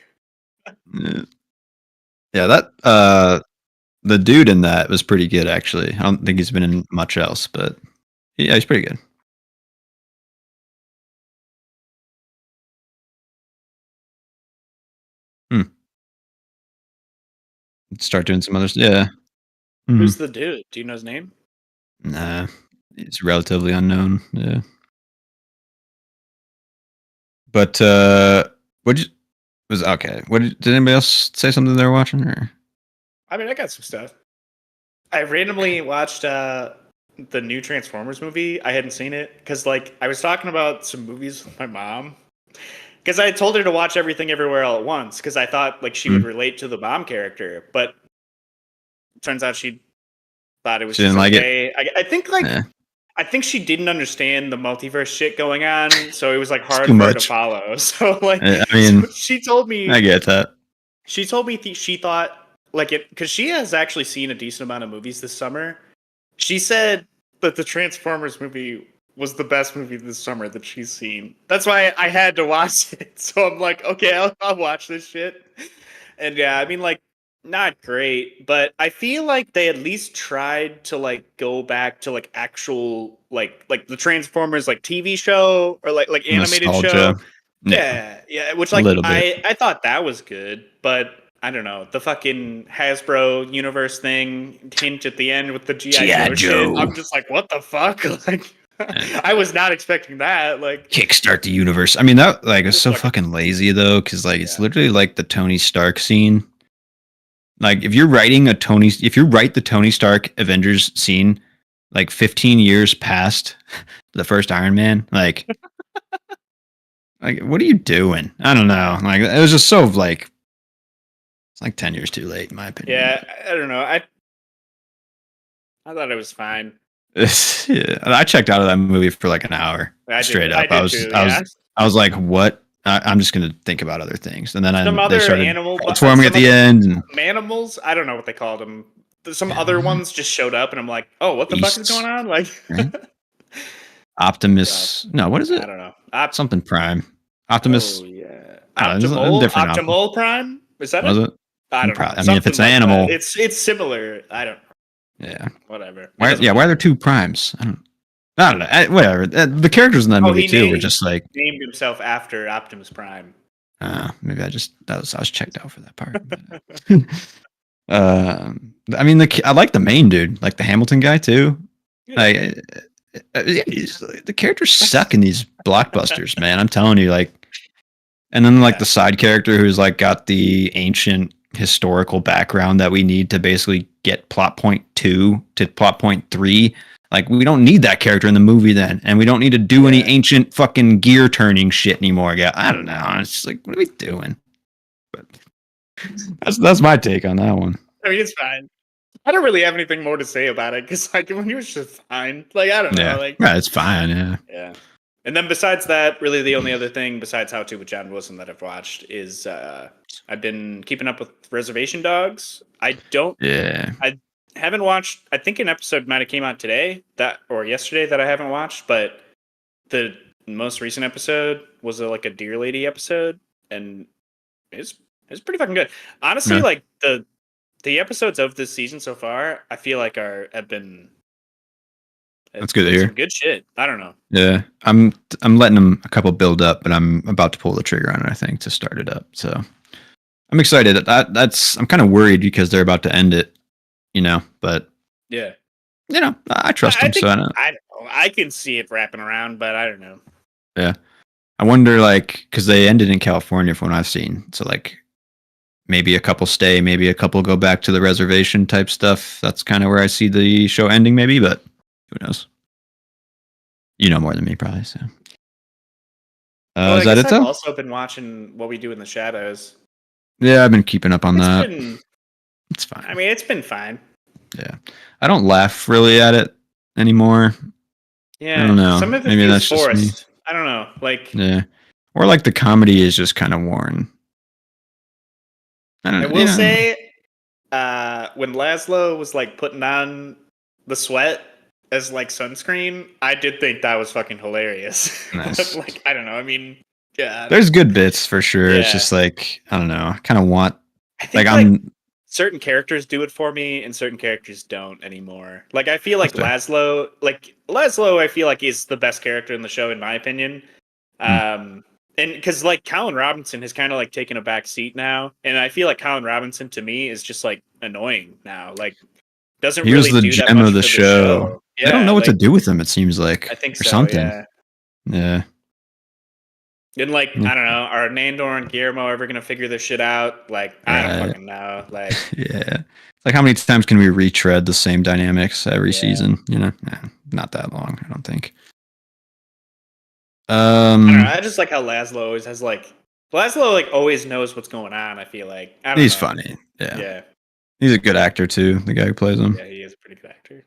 Yeah, that the dude in that was pretty good actually. I don't think he's been in much else, but yeah, he's pretty good. Start doing some others. Yeah. Who's the dude? Do you know his name? Nah, it's relatively unknown. Yeah. But what you was okay? Did anybody else say something they were watching? Or I mean, I got some stuff. I randomly watched the new Transformers movie. I hadn't seen it because, like, I was talking about some movies with my mom because I told her to watch Everything Everywhere All at Once because I thought like she would relate to the mom character, but turns out she thought it was she just didn't like okay. it. I think like I think she didn't understand the multiverse shit going on, so it was like hard too for her to much. follow. So like, I mean, so she told me. I get that. She told me she thought like it because she has actually seen a decent amount of movies this summer. She said that the Transformers movie was the best movie this summer that she's seen. That's why I had to watch it. So I'm like, okay, I'll watch this shit. And yeah, I mean, like, not great, but I feel like they at least tried to like go back to like actual like the Transformers like TV show or like animated show. Nostalgia. Yeah, which A like little bit. I thought that was good, but I don't know the fucking Hasbro universe thing hint at the end with the GI Joe shit. I'm just like, what the fuck? Like, I was not expecting that. Like, Kickstart the universe. I mean, that like is so fucking lazy though, because like it's literally like the Tony Stark scene. Like if you write the Tony Stark Avengers scene, like 15 years past the first Iron Man, like what are you doing? I don't know. Like it was just so like it's like 10 years too late in my opinion. Yeah, I don't know. I thought it was fine. Yeah, I checked out of that movie for like an hour straight up. I was like, what? I'm just gonna think about other things, and then they started transforming at the end. And Manimals, I don't know what they called them. Some other ones just showed up, and I'm like, oh, what the fuck is going on? Like, right? Optimus? No, what is it? I don't know. Something Prime. Optimus? Oh yeah, Optimal Prime. Is that was it? I don't know. I mean, if it's an animal, it's similar. I don't know. Yeah. Whatever. Why are there two primes? I don't know. Whatever. The characters in that movie too were just like named himself after Optimus Prime. Maybe I was checked out for that part. I mean, I like the main dude, like the Hamilton guy too. Yeah. Like the characters suck in these blockbusters, man. I'm telling you, like, and then like the side character who's like got the ancient historical background that we need to basically get plot point 2 to plot point 3. Like we don't need that character in the movie then, and we don't need to do any ancient fucking gear turning shit anymore. Yeah, I don't know. It's just like, what are we doing? But that's my take on that one. I mean, it's fine. I don't really have anything more to say about it because like when he was just fine. Like I don't know. Like it's fine. Yeah. Yeah. And then besides that, really the only other thing besides How to with John Wilson that I've watched is I've been keeping up with Reservation Dogs. I don't. Yeah. haven't watched. I think an episode might have came out today or yesterday that I haven't watched, but the most recent episode was like a Deer Lady episode, and it's pretty fucking good. Honestly, Yeah. like the episodes of this season so far, I feel like have been. That's good to hear. Some good shit. I don't know. Yeah, I'm letting them a couple build up, but I'm about to pull the trigger on it. I think to start it up. So I'm excited. I'm kind of worried because they're about to end it. But yeah, I trust them. So I don't know. I can see it wrapping around, but I don't know. Yeah, I wonder because they ended in California from what I've seen. So maybe a couple stay, maybe a couple go back to the reservation type stuff. That's kind of where I see the show ending, maybe. But who knows? You know more than me, probably. So, is that it? Though? I've also been watching What We Do in the Shadows. Yeah, I've been keeping up on that. It's fine. I mean, it's been fine. Yeah, I don't laugh really at it anymore. Yeah, I don't know. Some of it maybe feels that's forced. just me. I don't know. Yeah, or the comedy is just kind of worn. I will say, when Laszlo was putting on the sweat as sunscreen, I did think that was fucking hilarious. Nice. I don't know. I mean, yeah. There's good bits for sure. Yeah. It's just I don't know. I kind of want I think certain characters do it for me and certain characters don't anymore. I feel like Laszlo, I feel like is the best character in the show in my opinion. And because Colin Robinson has kind of taken a back seat now, and I feel like Colin Robinson to me is just annoying now. Doesn't he really was the do gem that much of the for show. Yeah, I don't know what to do with him. It seems like I think or so, something. Yeah. And I don't know, are Nandor and Guillermo ever gonna figure this shit out? I don't fucking know. Yeah. It's how many times can we retread the same dynamics every season? Not that long, I don't think. I don't know. I just like how Laszlo always has Laszlo always knows what's going on. I feel like he's funny. Yeah. He's a good actor too. The guy who plays him. Yeah, he is a pretty good actor.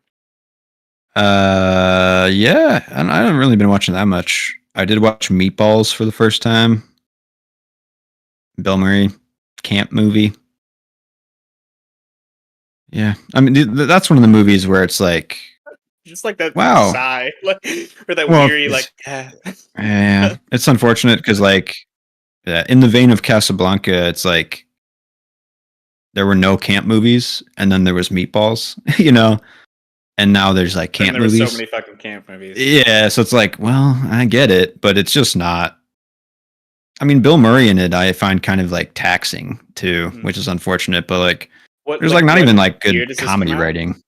Yeah, and I haven't really been watching that much. I did watch Meatballs for the first time. Bill Murray camp movie. Yeah, I mean that's one of the movies where it's just that wow sigh, or that weary yeah. Yeah, it's unfortunate because in the vein of Casablanca, it's there were no camp movies, and then there was Meatballs, and now there's camp movies. There's so many fucking camp movies. Yeah, so it's well, I get it, but it's just not. I mean, Bill Murray in it, I find kind of taxing too, which is unfortunate. But there's not even good comedy writing.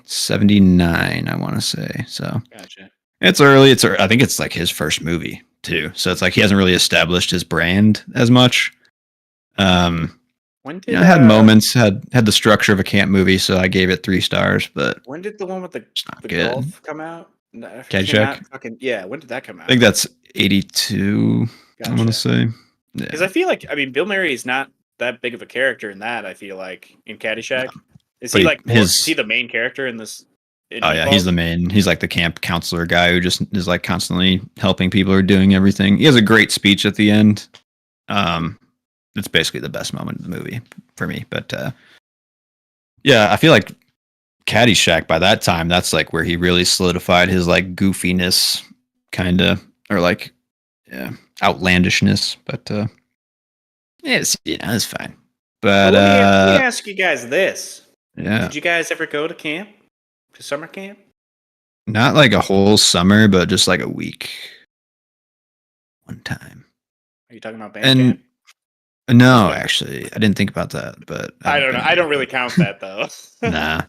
79, I want to say. So gotcha. It's early. I think it's his first movie too. So it's he hasn't really established his brand as much. When did had moments, had the structure of a camp movie, so I gave it 3 stars. But when did the one with the good. golf come out? Caddyshack? Yeah, when did that come out? I think that's 82. Gotcha. I want to say because I feel Bill Murray is not that big of a character in that. I feel in Caddyshack, no. Is he is he the main character in this? Yeah, he's the main. He's the camp counselor guy who just is constantly helping people who are doing everything. He has a great speech at the end. It's basically the best moment of the movie for me. But yeah, I feel Caddyshack by that time, that's where he really solidified his goofiness, kind of, or outlandishness. But it's fine. But let me ask you guys this. Yeah. Did you guys ever go to camp? To summer camp? Not a whole summer, but just a week. One time. Are you talking about band camp? No, actually, I didn't think about that, but I don't know. I don't really count that though. Nah,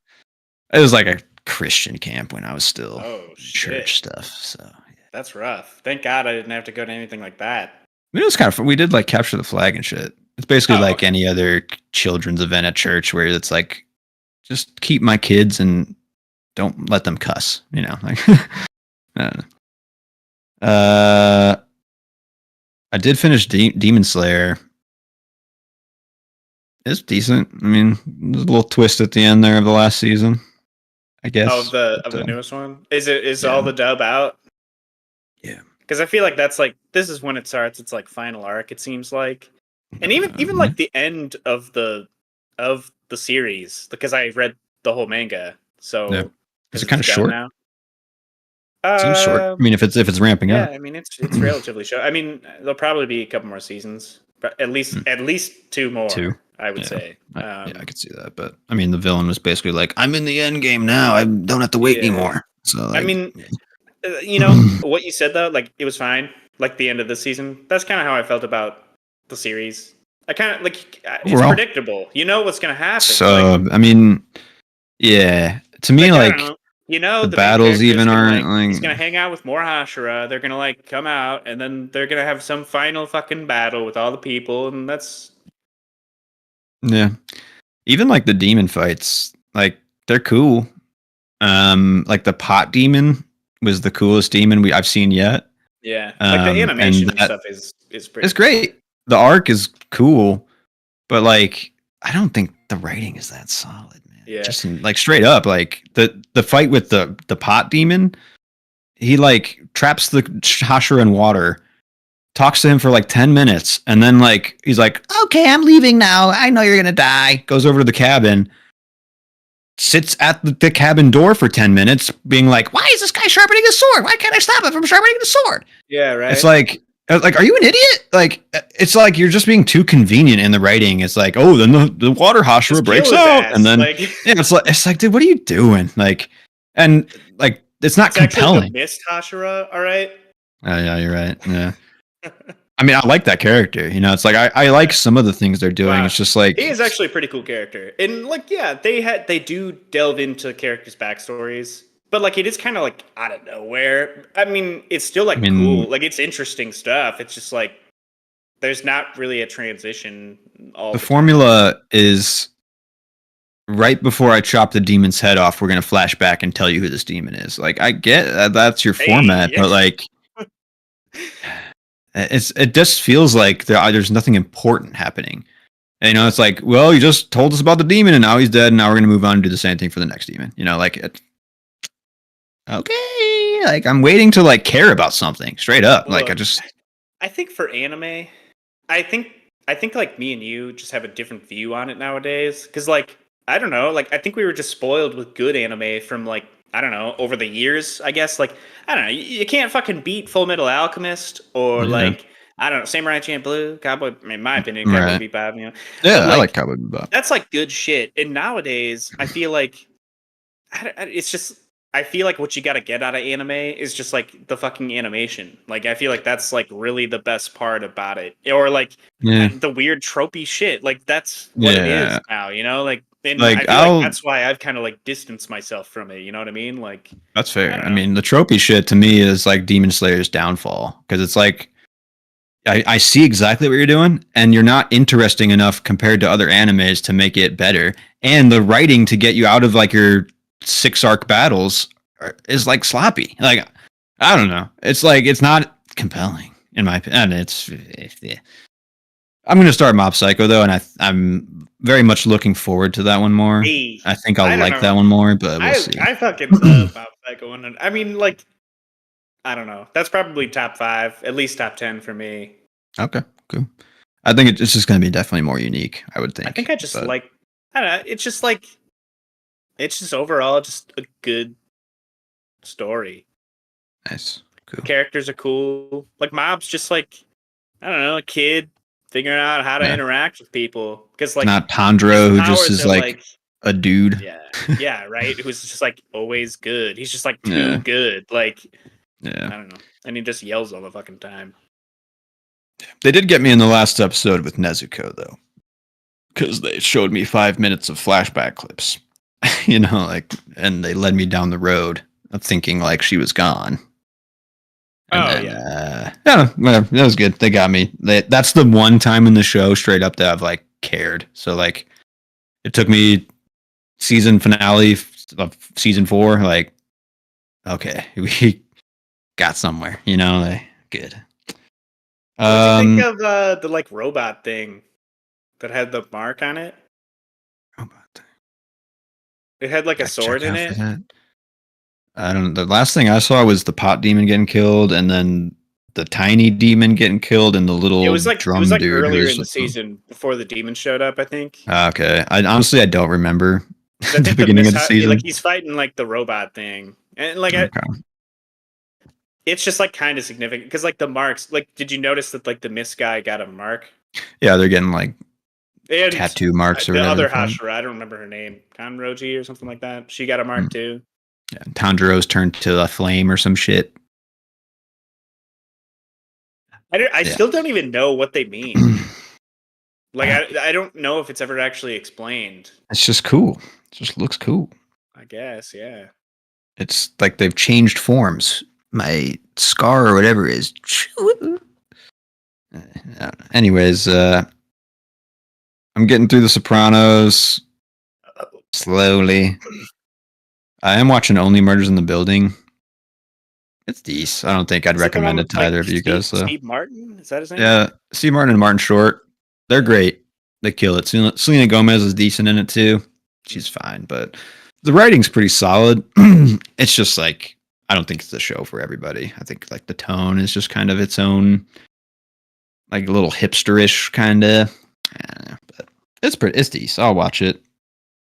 it was a Christian camp when I was still church stuff. So that's rough. Thank God I didn't have to go to anything like that. I mean, it was kind of fun. We did capture the flag and shit. It's basically any other children's event at church where it's just keep my kids and don't let them cuss. I don't know. I did finish Demon Slayer. It's decent. I mean, there's a little twist at the end there of the last season, I guess. Of the newest one? Is all the dub out? Yeah. Because I feel that's this is when it starts. It's final arc. It seems and even the end of the series, because I read the whole manga. So Yeah. Is because it kind of done short? now. Seems short. I mean, if it's ramping Yeah, up. I mean it's relatively short. I mean, there'll probably be a couple more seasons, but at least two Two. more, I would Yeah. say. I could see that. But I mean, the villain was basically like, I'm in the end game now. I don't have to wait Yeah. anymore. So I like, mean, you know what you said though, like it was fine. Like the end of the season, that's kind of how I felt about the series. I kind of like it's overall. predictable. You know what's gonna happen. So Like, I mean, yeah. To me, I don't like know. You know, the the main battles character is even gonna aren't like he's like gonna hang out with more Hashira. They're gonna like come out, and then they're gonna have some final fucking battle with all the people, and that's yeah. Even like the demon fights, like they're cool. Like the pot demon was the coolest demon I've seen yet. yeah. Like the And animation that stuff is pretty. it's great. The arc is cool, but like I don't think the writing is that solid, man. Yeah. Just like straight up, like the fight with the pot demon, he like traps the Hashira in water, talks to him for like 10 minutes, and then like he's like, okay, I'm leaving now. I know you're gonna die. Goes over to the cabin, sits at the cabin door for 10 minutes, being like, why is this guy sharpening his sword? Why can't I stop him from sharpening the sword? Yeah, right. It's like, are you an idiot? Like, it's like you're just being too convenient in the writing. It's like, oh, then the water Hashira Just breaks kill his out, ass, and then like- yeah, it's like, dude, what are you doing? Like, and like, it's not it's actually compelling. the missed Hashira, all right. Oh, yeah, you're right. Yeah. I mean, I like that character. You know, it's like I like some of the things they're doing. Wow. It's just like He is actually a pretty cool character, and like, yeah, they do delve into characters' backstories, but like, it is kind of like out of nowhere. I mean, it's still like cool, like it's interesting stuff. It's just like there's not really a transition. All the the time. formula is right before I chop the demon's head off, we're gonna flash back and tell you who this demon is. Like, I get that's your format, yeah. but like, it just feels like there's nothing important happening. And, you know, it's like, well, you just told us about the demon, and now he's dead, and now we're gonna move on and do the same thing for the next demon. You know, like it. Okay, like I'm waiting to like care about something straight up. Look, Like I think for anime, I think like me and you just have a different view on it nowadays. Because like I don't know, like I think we were just spoiled with good anime from like I don't know over the years. I guess like I don't know, you can't fucking beat Full Metal Alchemist or like I don't know Samurai Champloo, Cowboy. In my opinion, Cowboy Bebop. You know, yeah, but, I like Cowboy Bebop. That's like good shit. And nowadays, I feel like it's just. I feel like what you got to get out of anime is just like the fucking animation. Like I feel like that's like really the best part about it, or like the weird tropey shit. Like that's what it is now, you know. Like, and like I feel like that's why I've kind of like distanced myself from it. You know what I mean? Like that's fair. I mean, the tropey shit to me is like Demon Slayer's downfall because it's like I see exactly what you're doing, and you're not interesting enough compared to other animes to make it better, and the writing to get you out of like your 6 arc battles is like sloppy. Like I don't know. It's like it's not compelling in my opinion. I'm going to start Mob Psycho though, and I'm very much looking forward to that one more. Hey, I think I'll like that one more, but we'll see. I fucking love Mob Psycho, and I mean, like, I don't know. That's probably top 5, at least top 10 for me. Okay, cool. I think it's just going to be definitely more unique. I would think. I think I just like. I don't know. It's just like. It's just overall just a good story. Nice. Cool. Characters are cool. Like Mob's just like I don't know, a kid figuring out how to interact with people. Because like not Tandro who just is like a dude. Yeah. Yeah, right. Who's just like always good. He's just like too good. Like I don't know. And he just yells all the fucking time. They did get me in the last episode with Nezuko though. Because they showed me 5 minutes of flashback clips. You know, like, and they led me down the road of thinking like she was gone. And whatever. That was good. They got me. That's the one time in the show straight up that I've like cared. So like, it took me season finale of season 4. Like, okay, we got somewhere. You know, like good. What did you think of the like robot thing that had the mark on it? It had like a sword in it. I don't know. The last thing I saw was the pot demon getting killed, and then the tiny demon getting killed, and the little drum dude. Earlier in the season before the demon showed up, I think. Okay. I don't remember. 'Cause I the think beginning of the season. like he's fighting like the robot thing, and like Okay. it's just like kind of significant because like the marks. Like, did you notice that like the Mist guy got a mark? Yeah, they're getting like And tattoo marks or the whatever. other Hashira, I don't remember her name, Kanroji or something like that. She got a mark too. Yeah, Tanjiro's turned to a flame or some shit. I still don't even know what they mean. Like I don't know if it's ever actually explained. It's just cool. It just looks cool. I guess, yeah. It's like they've changed forms. My scar or whatever is. Anyways, I'm getting through The Sopranos slowly. I am watching Only Murders in the Building. It's decent. I don't think I'd recommend it to either of you guys. So. Steve Martin? Is that his name? Yeah, Steve Martin and Martin Short. They're great. They kill it. Selena Gomez is decent in it too. She's fine, but the writing's pretty solid. It's just like I don't think it's a show for everybody. I think like the tone is just kind of its own, like a little hipsterish kind of. But it's decent. I'll watch it.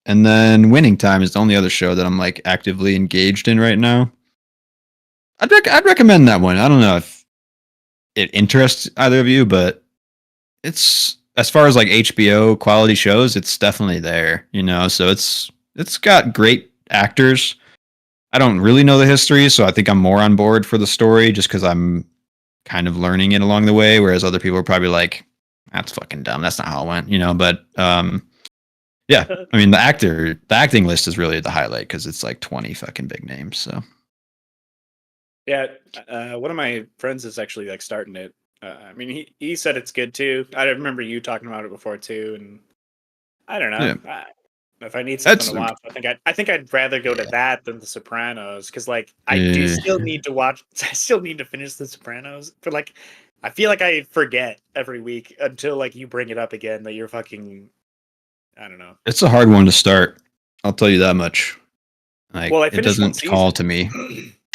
And then Winning Time is the only other show that I'm like actively engaged in right now. I'd recommend that one. I don't know if it interests either of you, but it's as far as like HBO quality shows, it's definitely there, you know. So it's got great actors. I don't really know the history, so I think I'm more on board for the story just because I'm kind of learning it along the way, whereas other people are probably like, that's fucking dumb. That's not how it went, you know. But yeah, I mean the acting list is really the highlight because it's like 20 fucking big names. So yeah, one of my friends is actually like starting it. I mean, he said it's good too. I remember you talking about it before too, and I don't know. yeah. If I need something to watch, I think I'd rather go to that than The Sopranos because like I do still need to watch. I still need to finish The Sopranos, but like I feel like I forget every week until like you bring it up again that you're fucking. I don't know. It's a hard one to start. I'll tell you that much. Like, well, I it doesn't call to me.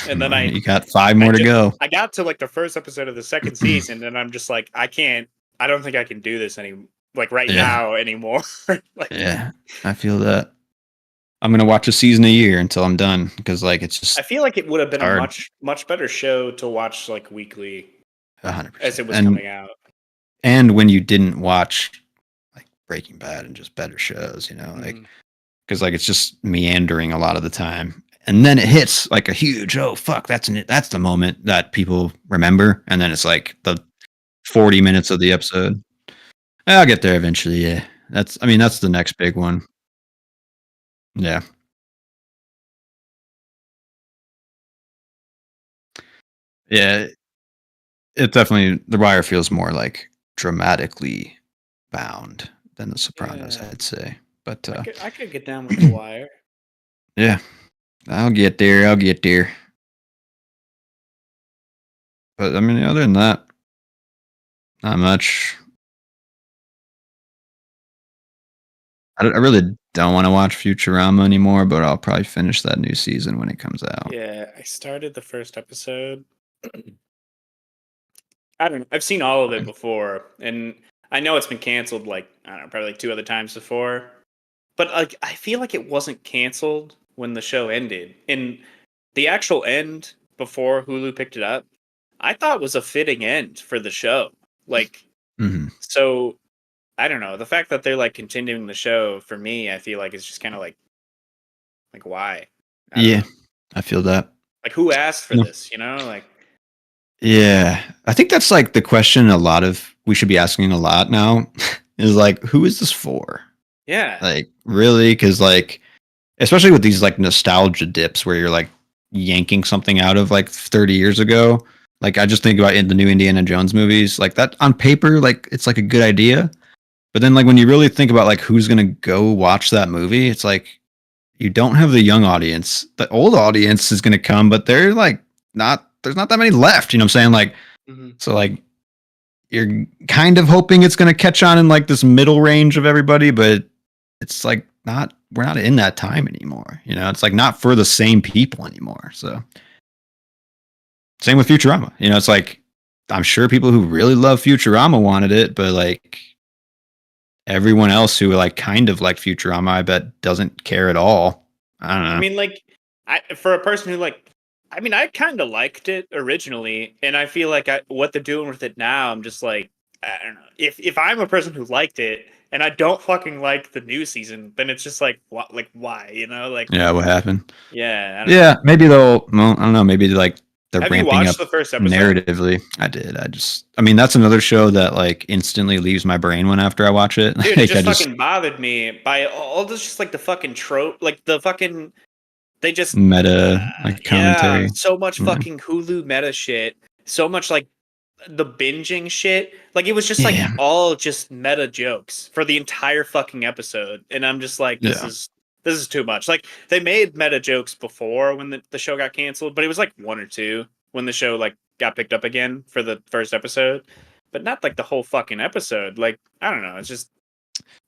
And then you got 5 more to go. I got to like the first episode of the second season, and I'm just like, I don't think I can do this now anymore. Like, yeah, I feel that. I'm gonna watch a season a year until I'm done because like it's just. I feel like it would have been hard. a much better show to watch like weekly, 100%. as it was coming out. And when you didn't watch like Breaking Bad and just better shows, you know, like because like it's just meandering a lot of the time. And then it hits like a huge, oh fuck, that's the moment that people remember, and then it's like the 40 minutes of the episode. I'll get there eventually. Yeah, that's the next big one. Yeah, yeah. It definitely The Wire feels more like dramatically bound than The Sopranos, I'd say. But I could get down with The Wire. Yeah, I'll get there. But I mean, other than that, not much. I really don't want to watch Futurama anymore, but I'll probably finish that new season when it comes out. Yeah, I started the first episode. I don't know. I've seen all of it before, and I know it's been canceled like I don't know, probably like 2 other times before. But like I feel like it wasn't canceled when the show ended. And the actual end before Hulu picked it up, I thought was a fitting end for the show. Like so I don't know. The fact that they're like continuing the show for me, I feel like it's just kind of like why? I feel that. Like who asked for this, you know? Like yeah, I think that's like the question we should be asking a lot now is like, who is this for? Yeah. Like, really? Because, like, especially with these, like, nostalgia dips where you're, like, yanking something out of, like, 30 years ago. Like, I just think about the new Indiana Jones movies. Like, that on paper, like, it's, like, a good idea. But then, like, when you really think about, like, who's going to go watch that movie, it's like, you don't have the young audience. The old audience is going to come, but they're, like, there's not that many left. You know what I'm saying? Like, so, like, you're kind of hoping it's going to catch on in, like, this middle range of everybody, but it's like we're not in that time anymore. You know, it's like not for the same people anymore. So same with Futurama. You know, it's like I'm sure people who really love Futurama wanted it, but like everyone else who like kind of like Futurama, I bet doesn't care at all. I don't know. I mean, like, for a person who like, I mean, I kind of liked it originally, and I feel like what they're doing with it now, I'm just like, I don't know. If I'm a person who liked it and I don't fucking like the new season, then it's just like, what, like, why, you know, like, Yeah, what happened? yeah, Yeah, maybe they'll. Well, I don't know. Maybe like they're Have you ramping watched up the first episode? narratively. I did. I mean, that's another show that like instantly leaves my brain when after I watch it. Dude, it Like, just fucking bothered me by all this, just like the fucking trope, like the fucking. They just meta like yeah, commentary. so much Yeah. fucking Hulu meta shit. So much like the binging shit. Like it was just like Yeah. all just meta jokes for the entire fucking episode. And I'm just like, this is too much. Like they made meta jokes before when the show got canceled, but it was like one or two when the show like got picked up again for the first episode. But not like the whole fucking episode. Like, I don't know, it's just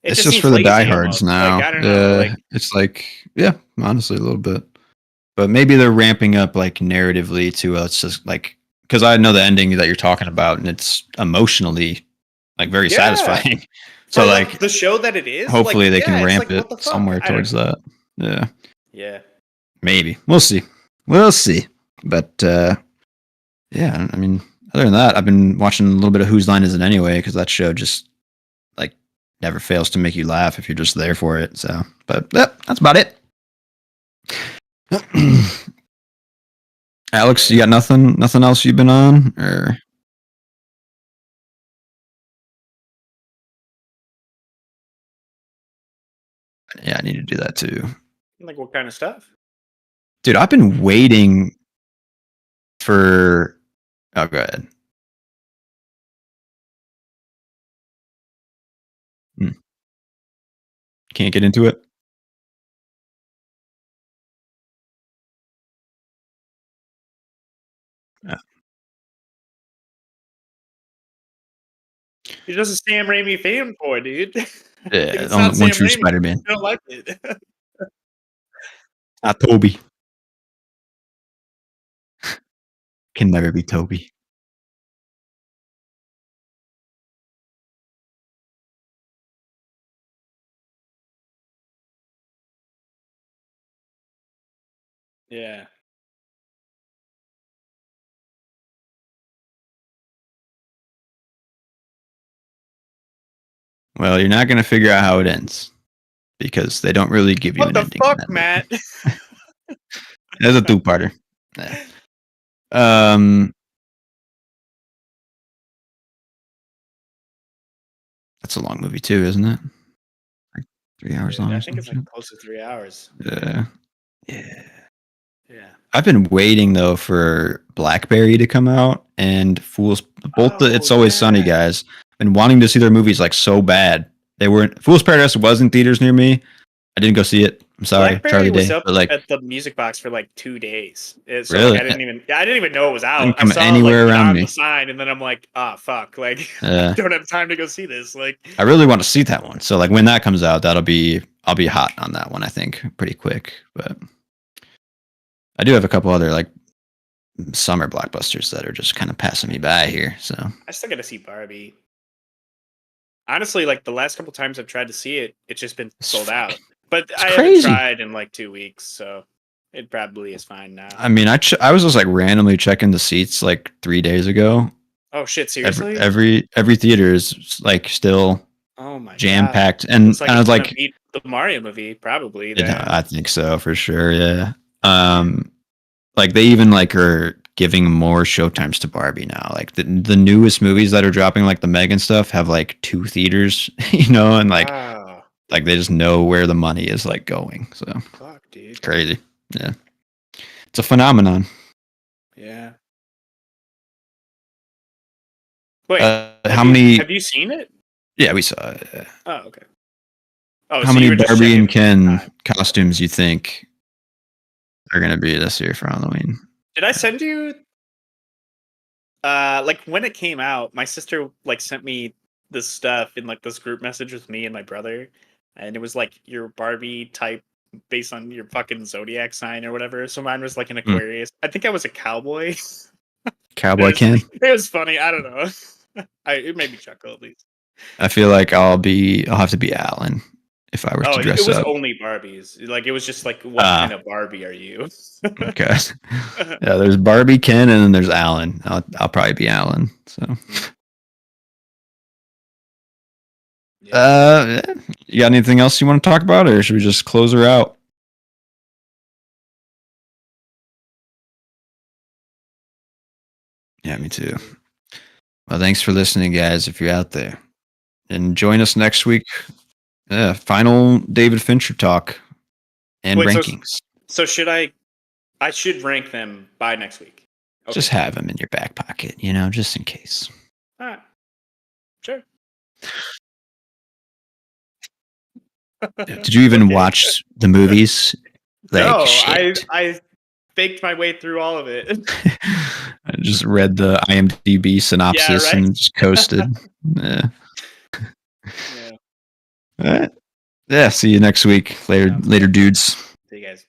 It's just seems for the lazy diehards almost. now. Like, I don't know. Like It's like, yeah, honestly, a little bit. But maybe they're ramping up like narratively to it's just like because I know the ending that you're talking about, and it's emotionally like very satisfying. So for like the show that it is, hopefully like, they can ramp like, what it the fuck? somewhere I don't towards know. that. Yeah. Yeah. Maybe. We'll see. We'll see. But yeah, I mean, other than that, I've been watching a little bit of Whose Line Is It Anyway because that show just like never fails to make you laugh if you're just there for it. So, but yep, that's about it. Alex, you got nothing else you've been on or yeah, I need to do that too. Like what kind of stuff? Dude, I've been waiting for oh go ahead. Can't get into it. Yeah. You're just a Sam Raimi fanboy, dude. If Yeah, it's not one Sam true Raimi, Spider-Man. you don't like it. Not Toby. Can never be Toby. Yeah. Well, you're not gonna figure out how it ends because they don't really give you What an the ending. fuck, Matt? There's a two-parter. Yeah. That's a long movie too, isn't it? Like 3 hours long. I Or think it's like something. close to 3 hours. Yeah. Yeah. Yeah. I've been waiting though for Blackberry to come out and It's Always Sunny guys. Been wanting to see their movies like so bad. They weren't Fool's Paradise was in theaters near me. I didn't go see it. I'm sorry, Blackberry Charlie was Day. up But like at the music box for like 2 days. So really, like, I didn't even know it was out. didn't I come saw anywhere like around on me. the sign, and then I'm like, ah, fuck, like Yeah. I don't have time to go see this. Like, I really want to see that one. So like when that comes out, I'll be hot on that one. I think pretty quick. But I do have a couple other like summer blockbusters that are just kind of passing me by here. So I still got to see Barbie. Honestly, like the last couple times I've tried to see it, it's just been sold out. But I haven't tried in like 2 weeks, so it probably is fine now. I mean, I was just like randomly checking the seats like 3 days ago. Oh shit! Seriously? Every theater is like still jam packed, and like I was like, beat the Mario movie probably. I think so for sure. Yeah. Like they even like are giving more showtimes to Barbie now. Like the newest movies that are dropping, like the Megan stuff, have like 2 theaters, and like like they just know where the money is like going. So fuck, dude, it's crazy. Yeah, it's a phenomenon. Yeah. Wait, how many? Have you seen it? Yeah, we saw it. Yeah. Oh, okay. Oh, how many Barbie and Ken costumes you think are gonna be this year for Halloween? Did I send you? Like when it came out, my sister like sent me this stuff in like this group message with me and my brother, and it was like your Barbie type based on your fucking zodiac sign or whatever. So mine was like an Aquarius. I think I was a cowboy. Cowboy Ken. It was funny. I don't know. It made me chuckle at least. I feel like I'll have to be Alan if I were to dress it was up. only Barbies. Like it was just like, what kind of Barbie are you? Okay. Yeah, there's Barbie, Ken, and then there's Alan. I'll probably be Alan. So. You got anything else you want to talk about, or should we just close her out? Yeah, me too. Well, thanks for listening, guys, if you're out there. And join us next week. Final David Fincher talk and rankings. So should I should rank them by next week. Okay. Just have them in your back pocket, just in case. All right. Sure. Did you even watch the movies? No, I faked my way through all of it. I just read the IMDb synopsis and just coasted. Yeah. All right. Yeah. See you next week. Later, dudes. See you guys.